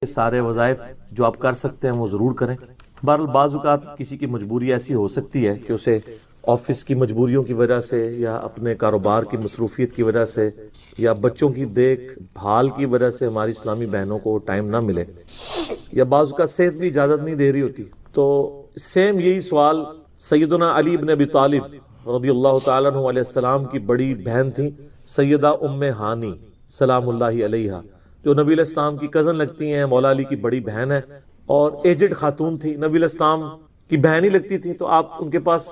سارے وظائف جو آپ کر سکتے ہیں وہ ضرور کریں. بہرحال بعض اوقات کسی کی مجبوری ایسی ہو سکتی ہے کہ اسے آفس کی مجبوریوں کی وجہ سے یا اپنے کاروبار کی مصروفیت کی وجہ سے یا بچوں کی دیکھ بھال کی وجہ سے ہماری اسلامی بہنوں کو ٹائم نہ ملے یا بعض اوقات صحت بھی اجازت نہیں دے رہی ہوتی. تو سیم یہی سوال سیدنا علی بن ابی طالب رضی اللہ تعالیٰ عنہ علیہ السلام کی بڑی بہن تھی سیدہ ام ہانی سلام اللہ علیہا، جو نبی علیہ السلام کی کزن لگتی ہیں، مولا علی کی بڑی بہن ہے اور ایجڈ خاتون تھی، نبی علیہ السلام کی بہن ہی لگتی تھی تو آپ ان کے پاس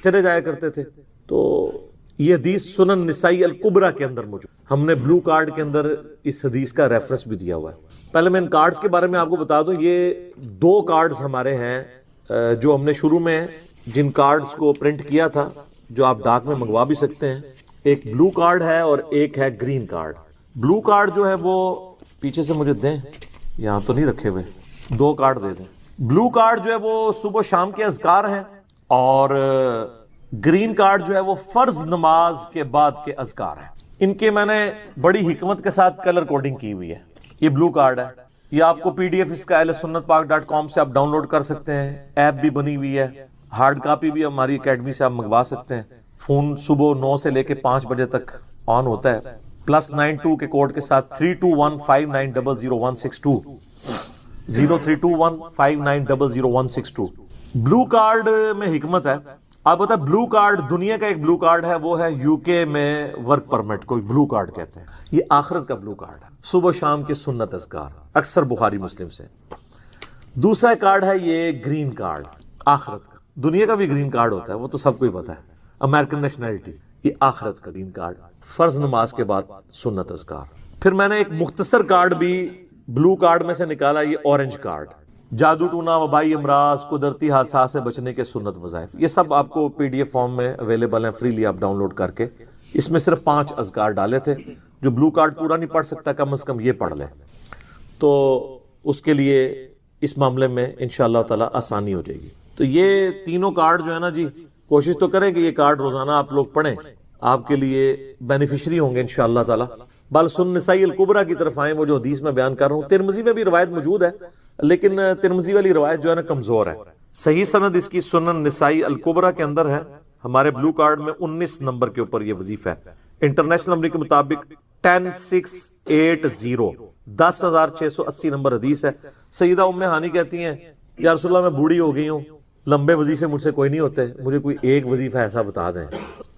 چلے جایا کرتے تھے. تو یہ حدیث سنن نسائی الکبریٰ کے اندر موجود، ہم نے بلو کارڈ کے اندر اس حدیث کا ریفرنس بھی دیا ہوا ہے. پہلے میں ان کارڈز کے بارے میں آپ کو بتا دوں، یہ 2 کارڈز ہمارے ہیں جو ہم نے شروع میں جن کارڈز کو پرنٹ کیا تھا، جو آپ ڈاک میں منگوا بھی سکتے ہیں. ایک بلو کارڈ ہے اور ایک ہے گرین کارڈ. بلو کارڈ جو ہے وہ پیچھے سے مجھے دیں، یہاں تو نہیں رکھے ہوئے، 2 کارڈ دے دیں. بلو کارڈ جو ہے وہ صبح شام کے اذکار ہیں اور گرین کارڈ جو ہے وہ فرض نماز کے بعد کے اذکار ہیں. ان کے میں نے بڑی حکمت کے ساتھ کلر کوڈنگ کی ہوئی ہے. یہ بلو کارڈ ہے، یہ آپ کو PDF اس کا ahlsunnatpak.com سے آپ ڈاؤن لوڈ کر سکتے ہیں. ایپ بھی بنی ہوئی ہے، ہارڈ کاپی بھی ہماری اکیڈمی سے آپ منگوا سکتے ہیں. فون صبح 9 سے لے کے 5 بجے تک آن ہوتا ہے. +92 کے کوڈ کے ساتھ 32159000162 032159000162. بلو کارڈ میں حکمت ہے. آپ بتا، بلو کارڈ دنیا کا ایک بلو کارڈ ہے، وہ ہے UK میں ورک پرمٹ کو بلو کارڈ کہتے ہیں. یہ آخرت کا بلو کارڈ ہے، صبح شام کے سنت اذکار، اکثر بخاری مسلم سے. دوسرا کارڈ ہے یہ گرین کارڈ، آخرت کا. دنیا کا بھی گرین کارڈ ہوتا ہے، وہ تو سب کو ہی پتا ہے، امریکن نیشنلٹی. یہ آخرت کا گرین کارڈ، فرض نماز کے بعد سنت اذکار. پھر میں نے ایک مختصر کارڈ بھی بلو کارڈ میں سے نکالا، یہ اورنج کارڈ، جادو ٹونا، وبائی امراض، قدرتی حادثات سے بچنے کے سنت وظائف. یہ سب آپ کو PDF فارم میں اویلیبل ہیں، فریلی آپ ڈاؤن لوڈ کر کے. اس میں صرف 5 اذکار ڈالے تھے. جو بلو کارڈ پورا نہیں پڑھ سکتا کم از کم یہ پڑھ لے، تو اس کے لیے اس معاملے میں انشاءاللہ تعالی آسانی ہو جائے گی. تو یہ تینوں کارڈ جو ہے نا جی، کوشش تو کریں کہ یہ کارڈ روزانہ آپ لوگ پڑھیں، آپ کے لیے بینیفیشری ہوں گے انشاءاللہ تعالی. بل سنن نسائی الکبریٰ کی طرف آئیں، وہ جو حدیث میں بیان کر رہا ہوں. ترمذی میں بھی روایت موجود ہے، لیکن ترمذی والی روایت جو ہے نا کمزور ہے. صحیح سند اس کی سنن نسائی الکبریٰ کے اندر ہے. ہمارے بلو کارڈ میں 19 نمبر کے اوپر یہ وظیفہ ہے. انٹرنیشنل نمبر کے مطابق 10680 10680 نمبر حدیث ہے. سیدہ ام ہانی کہتی ہیں یا رسول اللہ، میں بوڑھی ہو گئی ہوں، لمبے وظیفے مجھ سے کوئی نہیں ہوتے، مجھے کوئی ایک وظیفہ ایسا بتا دیں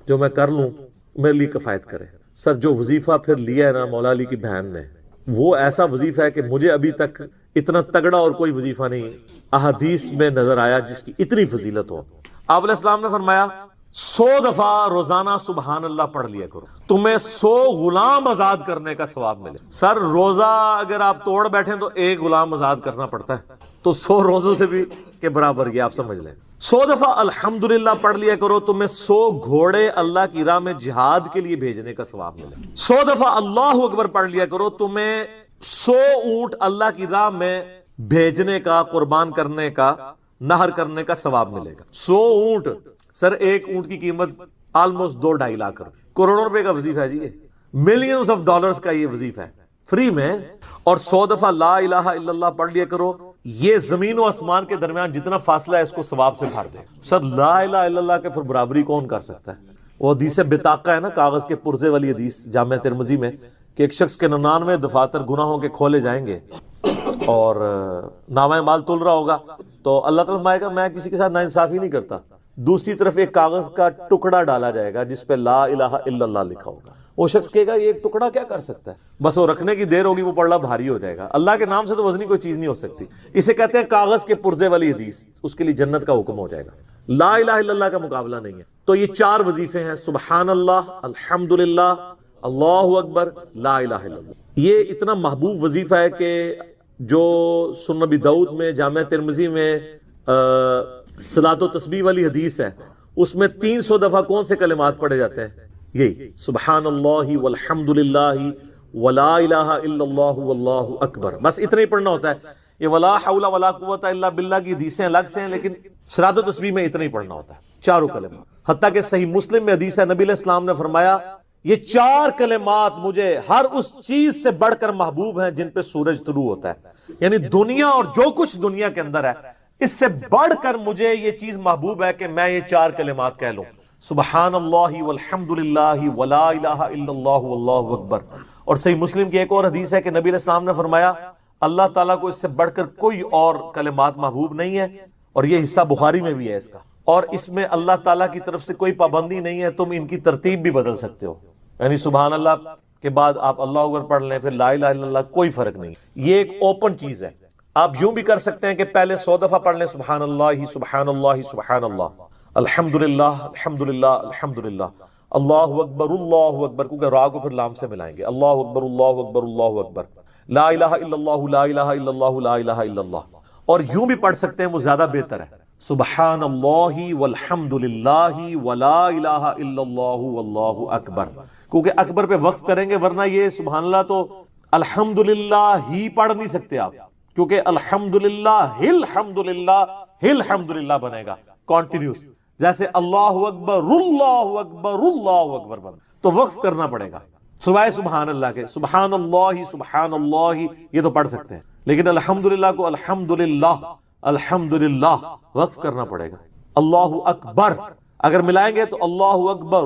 جو میں کر لوں، میرے لیے کفایت کرے. سر جو وظیفہ پھر لیا ہے نا مولا علی کی بہن نے، وہ ایسا وظیفہ ہے کہ مجھے ابھی تک اتنا تگڑا اور کوئی وظیفہ نہیں احادیث میں نظر آیا جس کی اتنی فضیلت ہو. آپ علیہ السلام نے فرمایا 100 دفعہ روزانہ سبحان اللہ پڑھ لیا کرو، تمہیں 100 غلام آزاد کرنے کا ثواب ملے. سر روزہ اگر آپ توڑ بیٹھیں تو ایک غلام آزاد کرنا پڑتا ہے، تو 100 روزوں سے بھی کے برابر یہ آپ سمجھ لیں. 100 دفعہ الحمدللہ پڑھ لیا کرو، تمہیں 100 گھوڑے اللہ کی راہ میں جہاد کے لیے بھیجنے کا ثواب ملے. 100 دفعہ اللہ اکبر پڑھ لیا کرو، تمہیں 100 اونٹ اللہ کی راہ میں بھیجنے کا، قربان کرنے کا، نہر کرنے کا ثواب ملے گا. 100 اونٹ، سر ایک اونٹ کی قیمت آلموسٹ 2-2.5 لاکھ روپے، کروڑوں روپے کا وظیفہ ہے جی. یہ ملینز آف ڈالرز کا یہ وظیفہ ہے فری میں. اور 100 دفعہ لا الہ الا اللہ پڑھ لیا کرو، یہ زمین و آسمان کے درمیان جتنا فاصلہ ہے اس کو ثواب سے بھر دے. سر لا الہ الا اللہ کے پھر برابری کون کر سکتا ہے؟ وہ حدیث بطاقہ ہے نا، کاغذ کے پرزے والی حدیث جامع ترمذی میں، کہ ایک شخص کے 99 دفاتر گناہوں کے کھولے جائیں گے اور نامہ مال تل رہا ہوگا تو اللہ تعالیٰ فرمائے گا میں کسی کے ساتھ ناانصافی نہیں کرتا. دوسری طرف ایک کاغذ کا ٹکڑا ڈالا جائے گا جس پہ لا الہ الا اللہ لکھا ہوگا. وہ شخص کہے گا یہ ایک ٹکڑا کیا کر سکتا ہے، بس وہ رکھنے کی دیر ہوگی، وہ پڑھنا بھاری ہو جائے گا. اللہ کے نام سے تو وزنی کوئی چیز نہیں ہو سکتی. اسے کہتے ہیں کاغذ کے پرزے والی حدیث. اس کے لیے جنت کا حکم ہو جائے گا. لا الہ الا اللہ کا مقابلہ نہیں ہے. تو یہ 4 وظیفے ہیں، سبحان اللہ، الحمدللہ، اللہ اکبر، لا الہ الا اللہ. یہ اتنا محبوب وظیفہ ہے کہ جو سنن نبی داؤد میں، جامع ترمذی میں صلاۃ و تسبیح والی حدیث ہے، اس میں 300 دفعہ کون سے کلمات پڑھے جاتے ہیں؟ یہی سبحان اللہ والحمد للہ ولا الہ الا اللہ واللہ اکبر. بس اتنا ہی پڑھنا ہوتا ہے. یہ ولا حول ولا قوت الا باللہ کی حدیثیں الگ سے ہیں، لیکن صلاۃ و تسبیح میں اتنا ہی پڑھنا ہوتا ہے، 4 کلمات. حتیٰ کہ صحیح مسلم میں حدیث ہے، نبی علیہ السلام نے فرمایا یہ 4 کلمات مجھے ہر اس چیز سے بڑھ کر محبوب ہیں جن پہ سورج طلوع ہوتا ہے. یعنی دنیا اور جو کچھ دنیا کے اندر ہے اس سے بڑھ کر مجھے یہ چیز محبوب ہے کہ میں یہ 4 کلمات کہہ لوں، سبحان اللہ والحمد للہ ولا الہ الا اللہ واللہ اکبر۔ اور صحیح مسلم کی ایک اور حدیث ہے کہ نبی علیہ السلام نے فرمایا اللہ تعالیٰ کو اس سے بڑھ کر کوئی اور کلمات محبوب نہیں ہے، اور یہ حصہ بخاری میں بھی ہے اس کا، اور اس میں اللہ تعالیٰ کی طرف سے کوئی پابندی نہیں ہے، تم ان کی ترتیب بھی بدل سکتے ہو، یعنی سبحان اللہ کے بعد آپ اللہ اکبر پڑھ لیں، پھر لا الہ الا اللہ، کوئی فرق نہیں۔ یہ ایک اوپن چیز ہے، آپ یوں بھی کر سکتے ہیں کہ پہلے 100 دفعہ پڑھ لیں سبحان اللہ سبحان اللہ سبحان اللہ، الحمدللہ الحمدللہ الحمدللہ، اللہ اکبر، کیونکہ را کو پھر لام سے ملائیں گے، اللہ اکبر اللہ اکبر اللہ اکبر، لا الہ الا اللہ لا الہ الا اللہ لا الہ الا اللہ۔ اور یوں بھی پڑھ سکتے ہیں، وہ زیادہ بہتر ہے، سبحان اللہ والحمد للہ ولا الہ الا اللہ واللہ اکبر، کیونکہ اکبر پہ وقف کریں گے، ورنہ یہ سبحان اللہ تو الحمدللہ ہی پڑھ نہیں سکتے آپ، کیونکہ الحمدللہ الحمدللہ بنے گا کنٹینیوس، جیسے اللہ اکبر اللہ اکبر اللہ اکبر بنے، تو وقف کرنا پڑے گا سوائے سبحان اللہ کے۔ سبحان اللہ یہ تو پڑھ سکتے ہیں، لیکن الحمدللہ کو الحمدللہ وقف کرنا پڑے گا۔ اللہ اکبر اگر ملائیں گے تو اللہ اکبر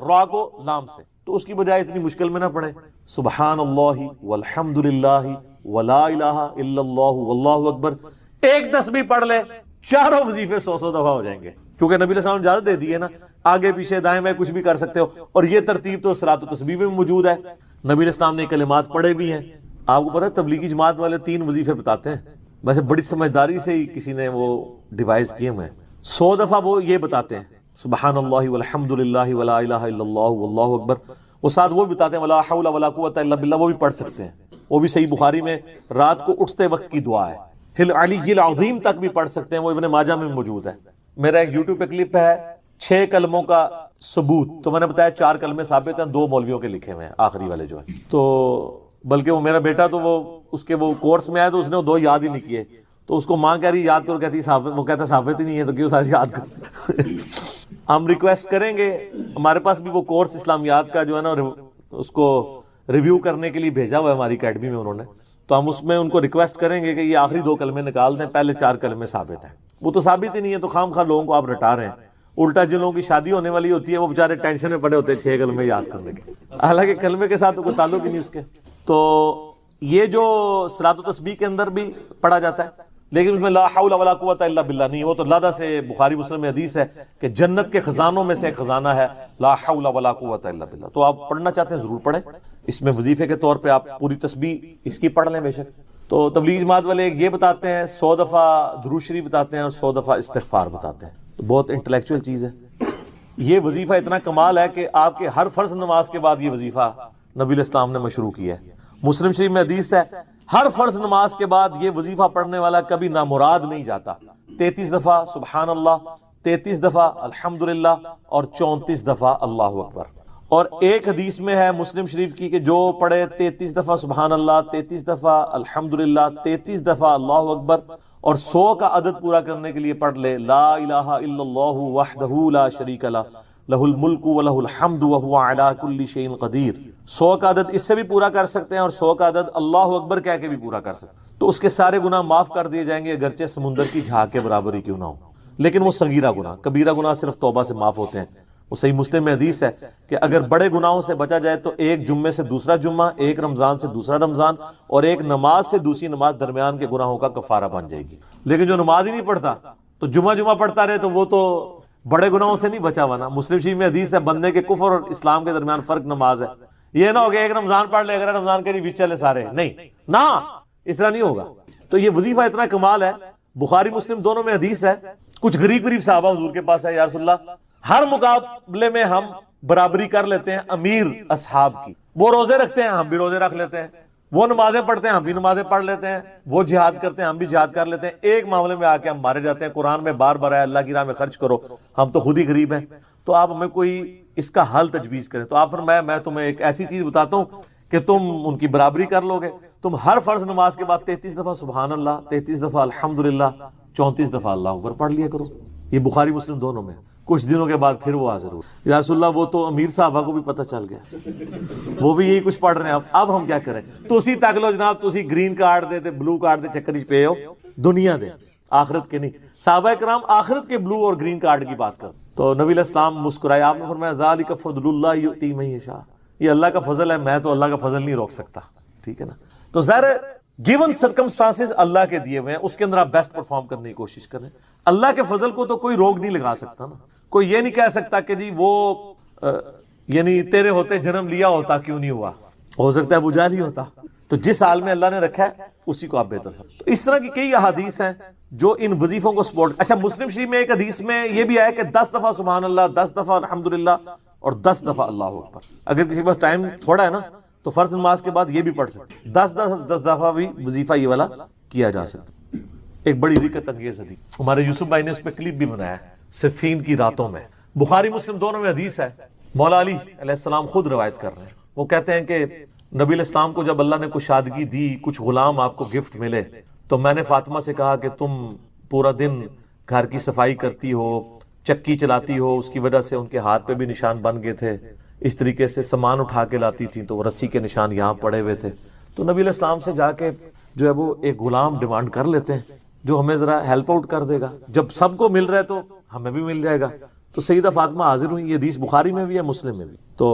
را کو لام سے، تو اس کی بجائے اتنی مشکل میں نہ پڑے، سبحان اللہ والحمدللہ ولا الہ الا اللہ واللہ اکبر، ایک تسبیح پڑھ لے، چاروں وظیفے 100 دفعہ ہو جائیں گے، کیونکہ نبی علیہ السلام نے اجازت دے دی ہے نا، آگے پیچھے دائیں بائیں کچھ بھی کر سکتے ہو، اور یہ ترتیب تو صلاۃ و تسبیح میں موجود ہے، نبی علیہ السلام نے کلمات پڑھے بھی ہیں۔ آپ کو پتہ ہے تبلیغی جماعت والے 3 وظیفے بتاتے ہیں، ویسے بڑی سمجھداری سے ہی کسی نے وہ ڈیوائز کیے ہوئے ہیں، 100 دفعہ وہ یہ بتاتے ہیں سبحان اللہ والحمد للہ ولا الہ الا اللہ واللہ اکبر، وہ ساتھ وہ بھی بتاتے ہیں ولا حول ولا قوت الا باللہ، وہ بھی پڑھ سکتے ہیں، وہ بھی صحیح بخاری میں رات کو اٹھتے وقت کی دعا ہے، ہل علی العظیم تک بھی پڑھ سکتے ہیں، وہ ابن ماجہ میں موجود ہے۔ میرا ایک یوٹیوب پہ کلپ ہے 6 کلموں کا ثبوت، تو میں نے بتایا 4 کلمے ثابت ہیں، 2 مولویوں کے لکھے ہوئے ہیں آخری والے جو ہیں، تو بلکہ وہ میرا بیٹا تو وہ اس کے وہ کورس میں آیا تو اس نے وہ 2 یاد ہی نہیں کیے، تو اس کو ماں کہہ رہی یاد کرو، کہتی وہ کہتا ثابت ہی نہیں ہے تو کیوں ساری یاد کرو۔ ہم ریکویسٹ کریں گے، ہمارے پاس بھی وہ کورس اسلامیات کا جو ہے نا اس کو ریویو کرنے کے لیے بھیجا ہوا ہے ہماری اکیڈمی میں انہوں نے، تو ہم اس میں ان کو ریکویسٹ کریں گے کہ یہ آخری 2 کلمے نکال دیں، پہلے 4 کلمے ثابت ہیں، وہ تو ثابت ہی نہیں ہے، تو خام خواہ لوگوں کو آپ رٹا رہے ہیں، الٹا جن لوگوں کی شادی ہونے والی ہوتی ہے وہ بیچارے ٹینشن میں پڑے ہوتے ہیں 6 کلمے یاد کرنے کے، حالانکہ کلمے کے ساتھ تو کوئی تعلق ہی نہیں اس کے۔ تو یہ جو صلاۃ و تسبیح کے اندر بھی پڑھا جاتا ہے، لیکن اس میں لا حول ولا قوت الا باللہ نہیں، وہ تو لادہ سے بخاری مسلم میں حدیث ہے کہ جنت کے خزانوں میں سے ایک خزانہ ہے لا حول ولا قوت الا باللہ، تو آپ پڑھنا چاہتے ہیں ضرور پڑھیں، اس میں وظیفے کے طور پہ آپ پوری تسبیح اس کی پڑھ لیں بے شک۔ تو تبلیغ جماعت والے یہ بتاتے ہیں 100 دفعہ درود شریف بتاتے ہیں اور 100 دفعہ استغفار بتاتے ہیں، تو بہت انٹلیکچوئل چیز ہے۔ یہ وظیفہ اتنا کمال ہے کہ آپ کے ہر فرض نماز کے بعد یہ وظیفہ نبی علیہ السلام نے مشروع کیا ہے، مسلم شریف میں حدیث ہے ہر فرض نماز کے بعد یہ وظیفہ پڑھنے والا کبھی نامراد نہیں جاتا، 33 دفعہ سبحان اللہ، 33 دفعہ الحمدللہ اور 34 دفعہ اللہ اکبر۔ اور ایک حدیث میں ہے مسلم شریف کی کہ جو پڑھے 33 دفعہ سبحان اللہ، 33 دفعہ الحمدللہ، 33 دفعہ اللہ اکبر اور 100 کا عدد پورا کرنے کے لیے پڑھ لے لا الہ الا اللہ وحدہ لا شریک لہ لہ الملک ولہ الحمد وہو علی کل شیء قدیر، 100 کا عدد اس سے بھی پورا کر سکتے ہیں اور 100 کا عدد اللہ اکبر کہہ کے بھی پورا کر سکتے ہیں، تو اس کے سارے گناہ معاف کر دیے جائیں گے، اگرچہ سمندر کی جھاگ کے برابر ہی کیوں نہ ہو، لیکن وہ صغیرہ گناہ، کبیرہ گناہ صرف توبہ سے معاف ہوتے ہیں۔ وہ صحیح مسلم میں حدیث ہے کہ اگر بڑے گناہوں سے بچا جائے تو ایک جمعے سے دوسرا جمعہ، ایک رمضان سے دوسرا رمضان اور ایک نماز سے دوسری نماز درمیان کے گناہوں کا کفارہ بن جائے گی، لیکن جو نماز ہی نہیں پڑھتا تو جمعہ پڑھتا رہے تو وہ تو بڑے گناہوں سے نہیں بچا ہوا نا۔ مسلم شریف میں حدیث ہے بندے کے کفر اور اسلام کے درمیان فرق نماز ہے، یہ نہ ہوگا ایک رمضان پڑھ لے اگر رمضان کے بیچ چلے سارے، نہیں نا، اس طرح نہیں ہوگا۔ تو یہ وظیفہ اتنا کمال ہے، بخاری مسلم دونوں میں حدیث ہے، کچھ غریب صحابہ حضور کے پاس ہے، یا رسول اللہ ہر مقابلے میں ہم برابری کر لیتے ہیں امیر اصحاب کی، وہ روزے رکھتے ہیں ہم بھی روزے رکھ لیتے ہیں، وہ نمازیں پڑھتے ہیں ہم بھی نمازیں پڑھ لیتے ہیں، وہ جہاد کرتے ہیں ہم بھی جہاد کر لیتے ہیں، ایک معاملے میں آ کے ہم مارے جاتے ہیں، قرآن میں بار بار ہے اللہ کی راہ میں خرچ کرو، ہم تو خود ہی غریب ہیں، تو آپ ہمیں کوئی اس کا حل تجویز کریں۔ تو آپ فرمایا میں تمہیں ایک ایسی چیز بتاتا ہوں کہ تم ان کی برابری کر لو گے، تم ہر فرض نماز کے بعد 33 دفعہ سبحان اللہ، 33 دفعہ الحمدللہ، 34 دفعہ اللہ اکبر پڑھ لیا کرو۔ یہ بخاری مسلم دونوں میں، کچھ دنوں کے بعد پھر وہ حاضر ہوئے، یا رسول اللہ وہ تو امیر صحابہ کو بھی پتہ چل گیا، وہ بھی یہی کچھ پڑھ رہے ہیں، اب ہم کیا کریں؟ تو اسی تک لو جناب، تو اسی گرین کارڈ دے بلو کارڈ دے چکر پہ ہو، دنیا دے آخرت کے نہیں۔ صحابہ کرام آخرت کے بلو اور گرین کارڈ کی بات کر، تو نبی علیہ السلام مسکرائے، آپ نے فرمایا ذالک فضل اللہ یؤتی من یشاء، یہ اللہ کا فضل ہے، میں تو اللہ کا فضل نہیں روک سکتا، ٹھیک ہے نا؟ تو ظاہر ہے گیون سرکمسٹانسز اللہ کے دیے ہوئے ہیں، اس کے اندر آپ بیسٹ پرفارم کرنے کی کوشش کریں۔ اللہ کے فضل کو تو کوئی روک نہیں لگا سکتا نا، کوئی یہ نہیں کہہ سکتا کہ جی وہ یعنی تیرے ہوتے جنم لیا ہوتا کیوں نہیں ہوا، ہو سکتا ہے ابو جہل ہی ہوتا۔ تو جس حال میں اللہ نے رکھا ہے اسی کو آپ بہتر سمجھیں۔ تو اس طرح کی کئی احادیث ہیں جو ان وظیفوں کو سپورٹ۔ اچھا، مسلم شریف میں ایک حدیث میں یہ بھی آیا کہ 10 دفعہ سبحان اللہ، 10 دفعہ الحمدللہ اور 10 دفعہ اللہ اکبر۔ اگر کسی کے پاس ٹائم تھوڑا ہے نا تو فرض نماز کے بعد یہ بھی پڑھ سکتے، 10 دفعہ بھی وظیفہ یہ والا کیا جا سکتا۔ ایک بڑی رکت انگیز حدیث، ہمارے یوسف بھائی نے اس پہ کلپ بھی بنایا ہے، صفین کی راتوں میں، بخاری مسلم دونوں میں حدیث ہے۔ مولا علی علیہ السلام خود روایت کر رہے ہیں، وہ کہتے ہیں کہ نبی علیہ السلام کو جب اللہ نے کشادگی دی، کچھ غلام آپ کو گفٹ ملے، تو میں نے فاطمہ سے کہا کہ تم پورا دن گھر کی صفائی کرتی ہو، چکی چلاتی ہو، اس کی وجہ سے ان کے ہاتھ پہ بھی نشان بن گئے تھے، اس طریقے سے سامان اٹھا کے لاتی تھیں تو وہ رسی کے نشان یہاں پڑے ہوئے تھے۔ تو نبی علیہ السلام سے جا کے جو ہے وہ ایک غلام ڈیمانڈ کر لیتے ہیں جو ہمیں ذرا ہیلپ آؤٹ کر دے گا، جب سب کو مل رہا ہے تو ہمیں بھی مل جائے گا۔ تو سیدہ فاطمہ حاضر ہوئی، یہ حدیث بخاری میں بھی ہے، مسلم میں بھی۔ تو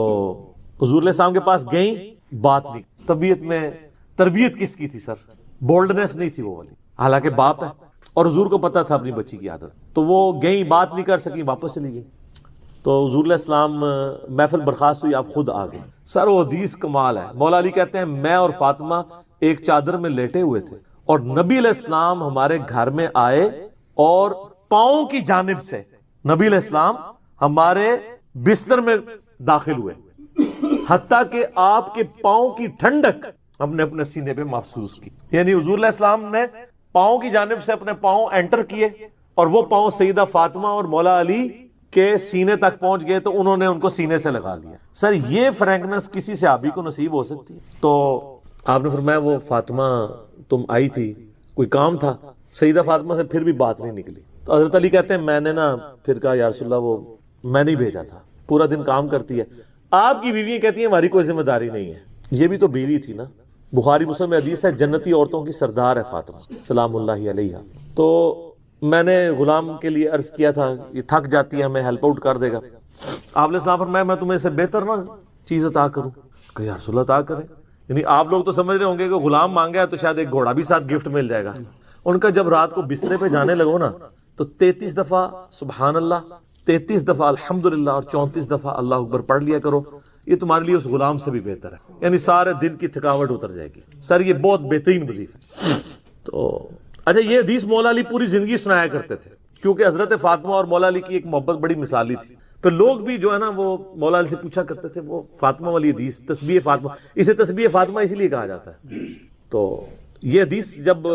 حضور علیہ السلام کے پاس گئیں، بات نہیں، طبیعت میں تربیت کس کی تھی سر؟ بولڈنس نہیں تھی وہ والی، حالانکہ باپ ہے اور حضور کو پتا تھا اپنی بچی کی عادت، تو وہ گئیں، بات نہیں کر سکی، واپس چلی گئی۔ تو حضور علیہ السلام محفل برخاست ہوئی، آپ خود آ گئے۔ سر وہ حدیث کمال ہے، مولا علی کہتے ہیں میں اور فاطمہ ایک چادر میں لیٹے ہوئے تھے اور نبی علیہ السلام ہمارے گھر میں آئے اور پاؤں کی جانب سے نبی علیہ السلام ہمارے بستر میں داخل ہوئے، حتیٰ کہ آپ کے پاؤں کی ٹھنڈک ہم نے اپنے سینے پہ محسوس کی۔ یعنی حضور علیہ السلام نے پاؤں کی جانب سے اپنے پاؤں انٹر کیے اور وہ پاؤں سیدہ فاطمہ اور مولا علی کے سینے تک پہنچ گئے، تو انہوں نے ان کو سینے سے لگا لیا۔ سر یہ فرینکنس کسی صحابی کو نصیب ہو سکتی ہے؟ تو آپ نے فرمایا وہ فاطمہ تم آئی تھی، کوئی کام تھا؟ سیدہ فاطمہ سے پھر بھی بات نہیں نکلی۔ تو حضرت علی کہتے ہیں میں نے نا پھر کہا یا رسول اللہ وہ میں نہیں بھیجا تھا، پورا دن کام کرتی ہے۔ آپ کی بیویاں کہتی ہیں ہماری کوئی ذمہ داری نہیں ہے، یہ بھی تو بیوی تھی نا۔ بخاری مسلم میں حدیث ہے جنتی عورتوں کی سردار ہے فاطمہ سلام اللہ علیہ۔ تو میں نے غلام کے لیے عرض کیا تھا یہ تھک جاتی ہے ہمیں ہیلپ آؤٹ کر دے گا۔ آپ علیہ السلام فرمایا میں تمہیں اس سے بہتر نا چیز عطا کروں کہ یا رسول اللہ عطا کرے۔ یعنی آپ لوگ تو سمجھ رہے ہوں گے کہ غلام مانگا ہے تو شاید ایک گھوڑا بھی ساتھ گفٹ مل جائے گا۔ ان کا جب رات کو بسترے پہ جانے لگو نا تو 33 دفعہ سبحان اللہ، 33 دفعہ الحمدللہ اور 34 دفعہ اللہ اکبر پڑھ لیا کرو، یہ تمہارے لیے اس غلام سے بھی بہتر ہے، یعنی سارے دن کی تھکاوٹ اتر جائے گی۔ سر یہ بہت بہترین وظیفہ ہے۔ تو اچھا یہ حدیث مولا علی پوری زندگی سنایا کرتے تھے، کیونکہ حضرت فاطمہ اور مولا علی کی ایک محبت بڑی مثالی تھی۔ پھر لوگ بھی جو ہے نا وہ مولا علی سے پوچھا کرتے تھے وہ فاطمہ والی حدیث، تسبیح فاطمہ، اسے تسبیح فاطمہ اسی لیے کہا جاتا ہے۔ تو یہ حدیث جب